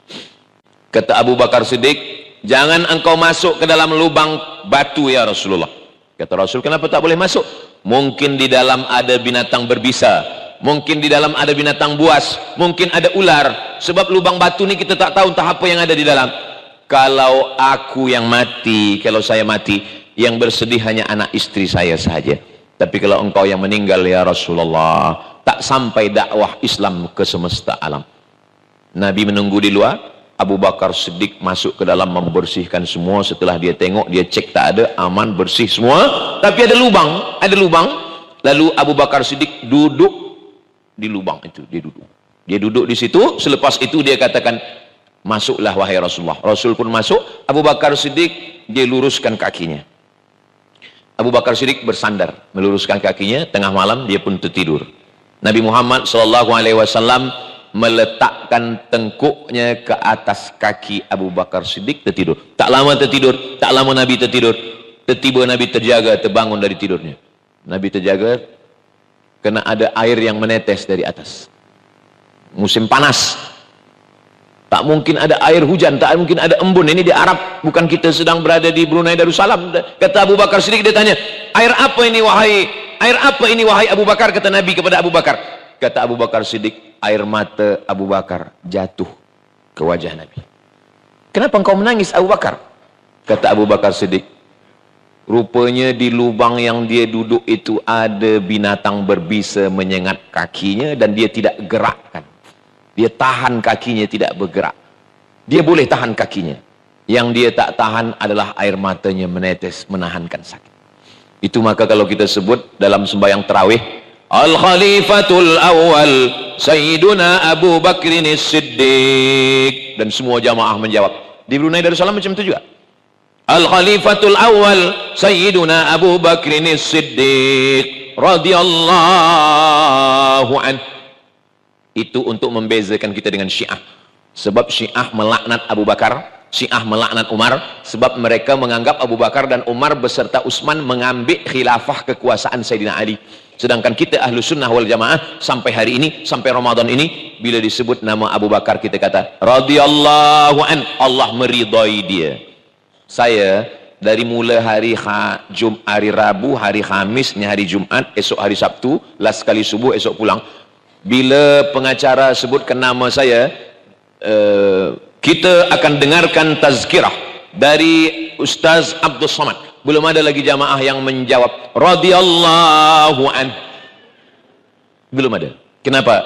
Kata Abu Bakar Siddiq, jangan engkau masuk ke dalam lubang batu ya Rasulullah. Kata Rasul, kenapa tak boleh masuk? Mungkin di dalam ada binatang berbisa. Mungkin di dalam ada binatang buas, mungkin ada ular. Sebab lubang batu ni kita tak tahu entah apa yang ada di dalam. Kalau aku yang mati, kalau saya mati, yang bersedih hanya anak istri saya saja. Tapi kalau engkau yang meninggal ya Rasulullah, tak sampai dakwah Islam ke semesta alam. Nabi menunggu di luar. Abu Bakar Siddiq masuk ke dalam membersihkan semua. Setelah dia tengok, dia cek tak ada, aman, bersih semua. Tapi ada lubang, ada lubang. Lalu Abu Bakar Siddiq duduk di lubang itu, dia duduk di situ. Selepas itu dia katakan, masuklah wahai Rasulullah. Rasul pun masuk. Abu Bakar Siddiq dia luruskan kakinya. Abu Bakar Siddiq bersandar meluruskan kakinya. Tengah malam dia pun tertidur. Nabi Muhammad SAW meletakkan tengkuknya ke atas kaki Abu Bakar Siddiq, tertidur. Tak lama tertidur, tak lama Nabi tertidur. Tiba-tiba Nabi terjaga, terbangun dari tidurnya. Nabi terjaga kena ada air yang menetes dari atas. Musim panas, tak mungkin ada air hujan, tak mungkin ada embun. Ini di Arab, bukan kita sedang berada di Brunei Darussalam. Kata Abu Bakar Siddiq, dia tanya, air apa ini wahai Abu Bakar? Kata Nabi kepada Abu Bakar. Kata Abu Bakar Siddiq, air mata Abu Bakar jatuh ke wajah Nabi. Kenapa engkau menangis Abu Bakar? Kata Abu Bakar Siddiq, rupanya di lubang yang dia duduk itu ada binatang berbisa menyengat kakinya dan dia tidak gerakkan. Dia tahan kakinya tidak bergerak. Dia boleh tahan kakinya. Yang dia tak tahan adalah air matanya menetes, menahankan sakit. Itu maka kalau kita sebut dalam sembahyang tarawih, Al-Khalifatul Awal Sayyiduna Abu Bakrin Siddiq, dan semua jamaah menjawab. Di Brunei Darussalam macam itu juga. Al-Khalifatul Awal Sayyiduna Abu Bakrin Siddiq radhiyallahu an. Itu untuk membezakan kita dengan Syiah. Sebab Syiah melaknat Abu Bakar, Syiah melaknat Umar, sebab mereka menganggap Abu Bakar dan Umar beserta Utsman mengambil khilafah kekuasaan Sayyidina Ali. Sedangkan kita Ahlus Sunnah wal Jamaah sampai hari ini, sampai Ramadan ini, bila disebut nama Abu Bakar kita kata radhiyallahu an, Allah meridai dia. Saya dari mula hari Rabu, hari Khamis, hari Jumat, esok hari Sabtu, last kali subuh, esok pulang. Bila pengacara sebutkan nama saya, kita akan dengarkan tazkirah dari Ustaz Abdul Somad. Belum ada lagi jamaah yang menjawab radhiyallahu an. Belum ada. Kenapa?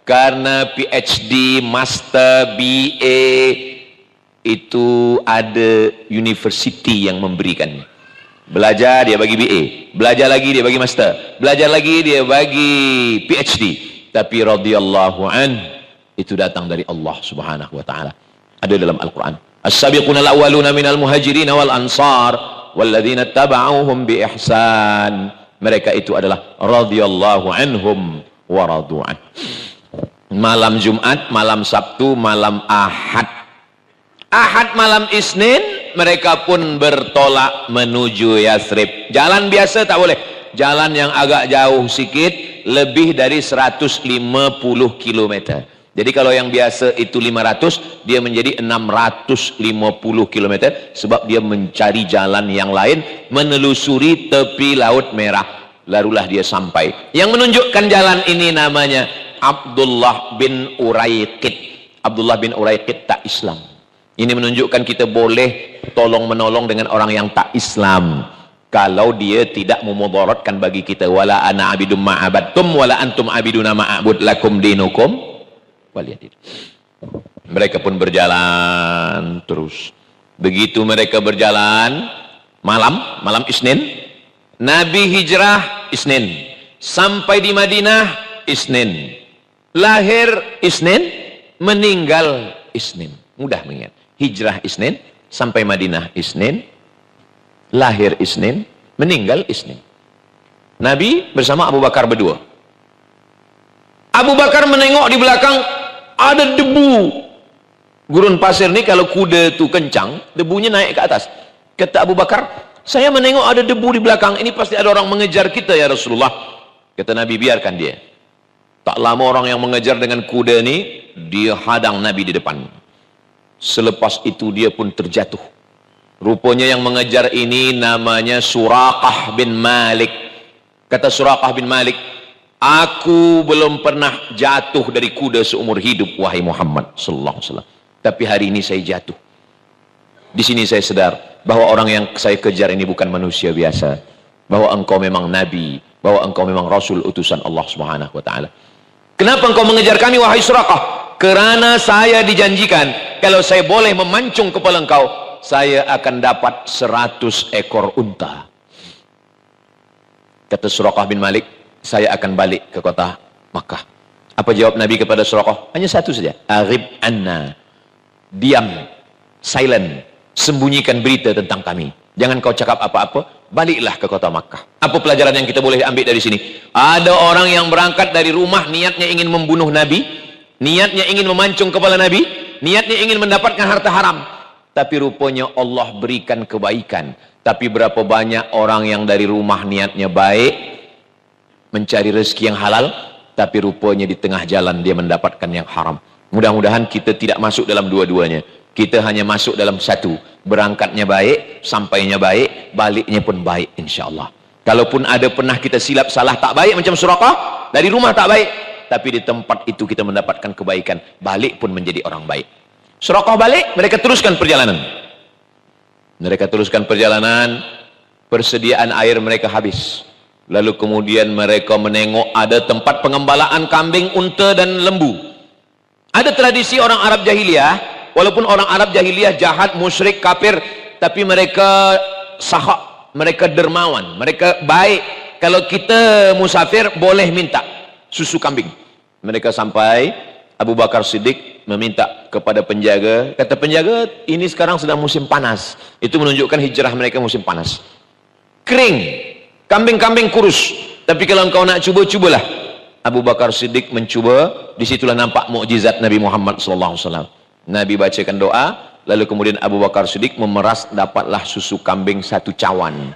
Karena PhD, Master, BA itu ada university yang memberikan. Belajar dia bagi BA, belajar lagi dia bagi Master, belajar lagi dia bagi PhD. Tapi radhiyallahu an itu datang dari Allah Subhanahu wa taala. Ada dalam Al-Qur'an. As-sabiquna al-awwaluna minal muhajirin wal ansar walladzina tabauhum bi ihsan. Mereka itu adalah radhiyallahu anhum wa radu'an. Malam Jumat, malam Sabtu, malam Ahad. Ahad malam Isnin mereka pun bertolak menuju Yathrib. Jalan biasa tak boleh. Jalan yang agak jauh sikit, lebih dari 150 km. Jadi kalau yang biasa itu 500, dia menjadi 650 km sebab dia mencari jalan yang lain, menelusuri tepi Laut Merah. Lalulah dia sampai. Yang menunjukkan jalan ini namanya Abdullah bin Uraiqid. Abdullah bin Uraiqid tak Islam. Ini menunjukkan kita boleh tolong menolong dengan orang yang tak Islam kalau dia tidak memudaratkan bagi kita. Wala ana abidum ma'abadtum wala antum abiduna ma'abud lakum dinukum waliyadin. Mereka pun berjalan terus. Begitu mereka berjalan malam Isnin, Nabi hijrah Isnin, sampai di Madinah Isnin, lahir Isnin, meninggal Isnin. Mudah mengingat. Hijrah Isnin, sampai Madinah Isnin, lahir Isnin, meninggal Isnin. Nabi bersama Abu Bakar berdua. Abu Bakar menengok di belakang, ada debu. Gurun pasir ni kalau kuda tu kencang, debunya naik ke atas. Kata Abu Bakar, saya menengok ada debu di belakang, ini pasti ada orang mengejar kita ya Rasulullah. Kata Nabi, biarkan dia. Tak lama orang yang mengejar dengan kuda ni, dia hadang Nabi di depan. Selepas itu dia pun terjatuh. Rupanya yang mengejar ini namanya Suraqah bin Malik. Kata Suraqah bin Malik, aku belum pernah jatuh dari kuda seumur hidup wahai Muhammad sallallahu alaihi wasallam. Tapi hari ini saya jatuh. Di sini saya sadar bahwa orang yang saya kejar ini bukan manusia biasa, bahwa engkau memang nabi, bahwa engkau memang rasul utusan Allah Subhanahu wa taala. Kenapa engkau mengejar kami wahai Suraqah? Kerana saya dijanjikan kalau saya boleh memancung kepala engkau, saya akan dapat 100 ekor unta. Kata Suraqah bin Malik, saya akan balik ke kota Makkah. Apa jawab Nabi kepada Suraqah? Hanya satu saja. Aghib anna. Diam, silent, sembunyikan berita tentang kami. Jangan kau cakap apa-apa, baliklah ke kota Makkah. Apa pelajaran yang kita boleh ambil dari sini? Ada orang yang berangkat dari rumah niatnya ingin membunuh Nabi, niatnya ingin memancung kepala Nabi, niatnya ingin mendapatkan harta haram. Tapi rupanya Allah berikan kebaikan. Tapi berapa banyak orang yang dari rumah niatnya baik, mencari rezeki yang halal, tapi rupanya di tengah jalan dia mendapatkan yang haram. Mudah-mudahan kita tidak masuk dalam dua-duanya. Kita hanya masuk dalam satu. Berangkatnya baik, sampainya baik, baliknya pun baik insyaAllah. Kalaupun ada pernah kita silap salah tak baik macam Suraqah, dari rumah tak baik, tapi di tempat itu kita mendapatkan kebaikan, balik pun menjadi orang baik. Suraqah balik, mereka teruskan perjalanan. Mereka teruskan perjalanan, persediaan air mereka habis. Lalu kemudian mereka menengok ada tempat pengembalaan kambing, unta dan lembu. Ada tradisi orang Arab jahiliyah, walaupun orang Arab jahiliyah jahat, musyrik, kafir, tapi mereka sahak, mereka dermawan, mereka baik. Kalau kita musafir boleh minta susu kambing. Mereka sampai, Abu Bakar Siddiq meminta kepada penjaga, kata penjaga, ini sekarang sedang musim panas. Itu menunjukkan hijrah mereka musim panas. Kering, kambing-kambing kurus. Tapi kalau engkau nak cuba, cubalah. Abu Bakar Siddiq mencuba, disitulah nampak mukjizat Nabi Muhammad SAW. Nabi bacakan doa, lalu kemudian Abu Bakar Siddiq memeras, dapatlah susu kambing 1 cawan.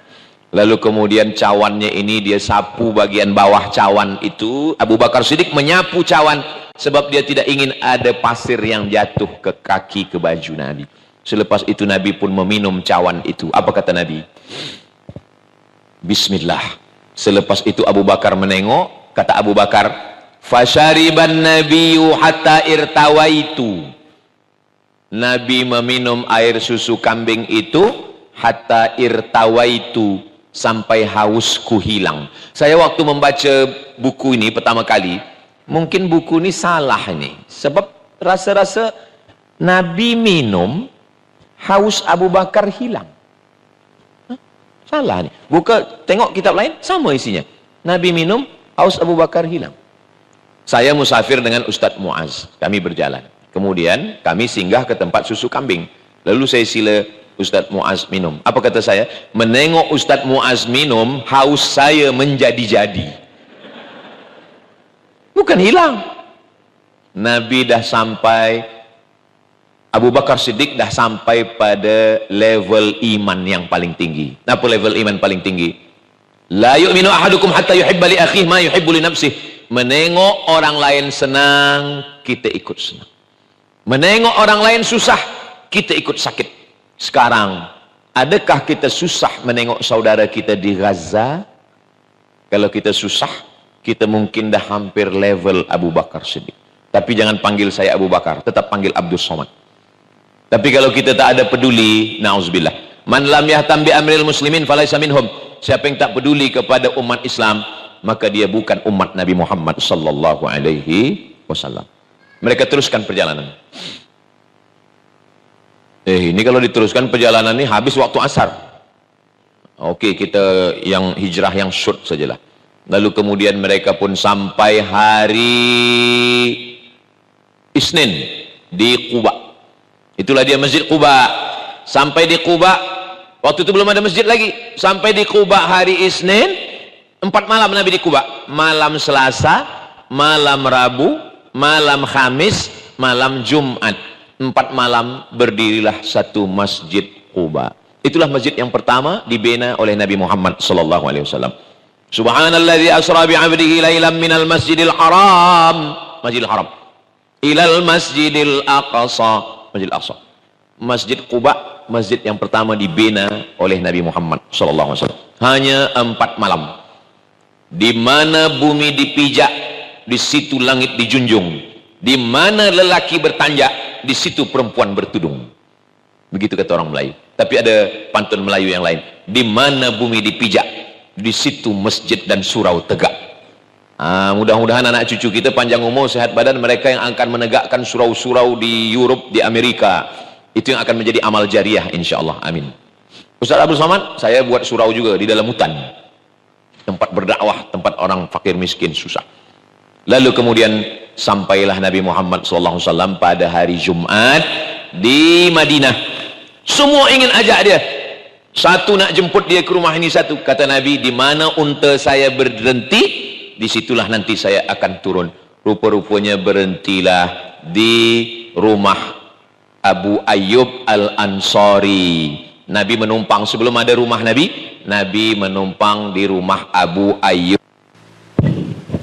Lalu kemudian cawannya ini dia sapu bagian bawah cawan itu. Abu Bakar Siddiq menyapu cawan sebab dia tidak ingin ada pasir yang jatuh ke kaki, ke baju Nabi. Selepas itu Nabi pun meminum cawan itu. Apa kata Nabi? Bismillah. Selepas itu Abu Bakar menengok, kata Abu Bakar, fasyariban nabiyyu hatta irtawaitu. Nabi meminum air susu kambing itu hatta irtawaitu, sampai hausku hilang. Saya waktu membaca buku ini pertama kali, mungkin buku ini salah ini, sebab rasa-rasa Nabi minum, haus Abu Bakar hilang. Salah nih. Buka, tengok kitab lain, sama isinya. Nabi minum, haus Abu Bakar hilang. Saya musafir dengan Ustadz Muaz, kami berjalan. Kemudian kami singgah ke tempat susu kambing. Lalu saya sila Ustadz Muaz minum. Apa kata saya? Menengok Ustadz Muaz minum, haus saya menjadi-jadi. Bukan hilang. Nabi dah sampai, Abu Bakar Siddiq dah sampai pada level iman yang paling tinggi. Apa level iman paling tinggi? La yu'minu ahadukum hatta yuhibba li akhihi ma yuhibbu li nafsihi. Menengok orang lain senang, kita ikut senang. Menengok orang lain susah, kita ikut sakit. Sekarang, adakah kita susah menengok saudara kita di Gaza? Kalau kita susah, kita mungkin dah hampir level Abu Bakar Siddiq. Tapi jangan panggil saya Abu Bakar, tetap panggil Abdul Somad. Tapi kalau kita tak ada peduli, na'udzubillah. Man lam yahtam bi amril muslimin falaysa minhum. Siapa yang tak peduli kepada umat Islam, maka dia bukan umat Nabi Muhammad sallallahu alaihi wasallam. Mereka teruskan perjalanan. Ini kalau diteruskan perjalanan ini habis waktu asar. Oke, kita yang hijrah yang short sajalah. Lalu kemudian mereka pun sampai hari Isnin di Quba. Itulah dia Masjid Quba. Sampai di Quba, waktu itu belum ada masjid lagi. Sampai di Quba hari Isnin, 4 malam Nabi di Quba. Malam Selasa, malam Rabu, malam Khamis, malam Jumat. 4 malam berdirilah satu Masjid Quba. Itulah masjid yang pertama dibina oleh Nabi Muhammad sallallahu alaihi wasallam. Subhanalladzi asra bi 'abdihi lailan minal masjidil haram, Masjidil Haram, ilal masjidil aqsa, Masjidil Aqsa. Masjid Quba, masjid yang pertama dibina oleh Nabi Muhammad sallallahu alaihi wasallam. Hanya 4 malam. Di mana bumi dipijak, di situ langit dijunjung. Di mana lelaki bertanjak, di situ perempuan bertudung. Begitu kata orang Melayu. Tapi ada pantun Melayu yang lain. Di mana bumi dipijak, di situ masjid dan surau tegak. Mudah-mudahan anak cucu kita panjang umur, sehat badan. Mereka yang akan menegakkan surau-surau di Europe, di Amerika, itu yang akan menjadi amal jariah insyaallah. Amin. Ustaz Abdul Somad, saya buat surau juga di dalam hutan, tempat berdakwah, tempat orang fakir miskin susah. Lalu kemudian sampailah Nabi Muhammad SAW pada hari Jumat di Madinah. Semua ingin ajak dia. Satu nak jemput dia ke rumah ini satu. Kata Nabi, di mana unta saya berhenti, disitulah nanti saya akan turun. Rupa-rupanya berhentilah di rumah Abu Ayyub Al-Ansari. Nabi menumpang, sebelum ada rumah Nabi, Nabi menumpang di rumah Abu Ayyub.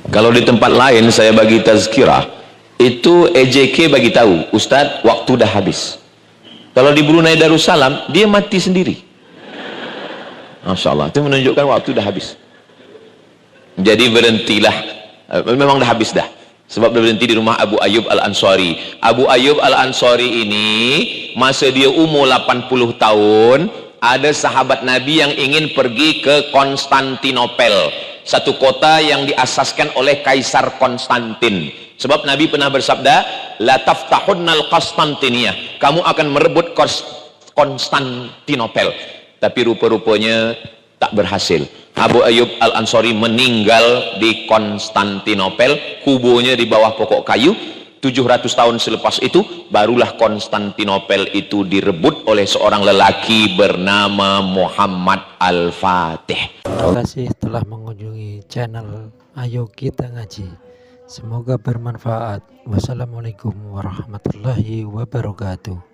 Kalau di tempat lain saya bagi tazkirah, itu EJK bagi tahu, Ustadz waktu dah habis. Kalau di Brunei Darussalam, dia mati sendiri. Masya Allah, itu menunjukkan waktu dah habis. Jadi berhentilah, memang dah habis dah. Sebab dia berhenti di rumah Abu Ayyub Al-Ansari. Abu Ayyub Al-Ansari ini, masa dia umur 80 tahun, ada sahabat Nabi yang ingin pergi ke Konstantinopel, satu kota yang diasaskan oleh Kaisar Konstantin. Sebab Nabi pernah bersabda, la taftahunnal Konstantiniyah, kamu akan merebut Konstantinopel. Tapi rupa-rupanya tak berhasil. Abu Ayyub Al-Ansari meninggal di Konstantinopel, kuburnya di bawah pokok kayu. 700 tahun selepas itu barulah Konstantinopel itu direbut oleh seorang lelaki bernama Muhammad Al-Fatih. Terima kasih telah mengunjungi channel Ayo Kita Ngaji. Semoga bermanfaat. Wassalamualaikum warahmatullahi wabarakatuh.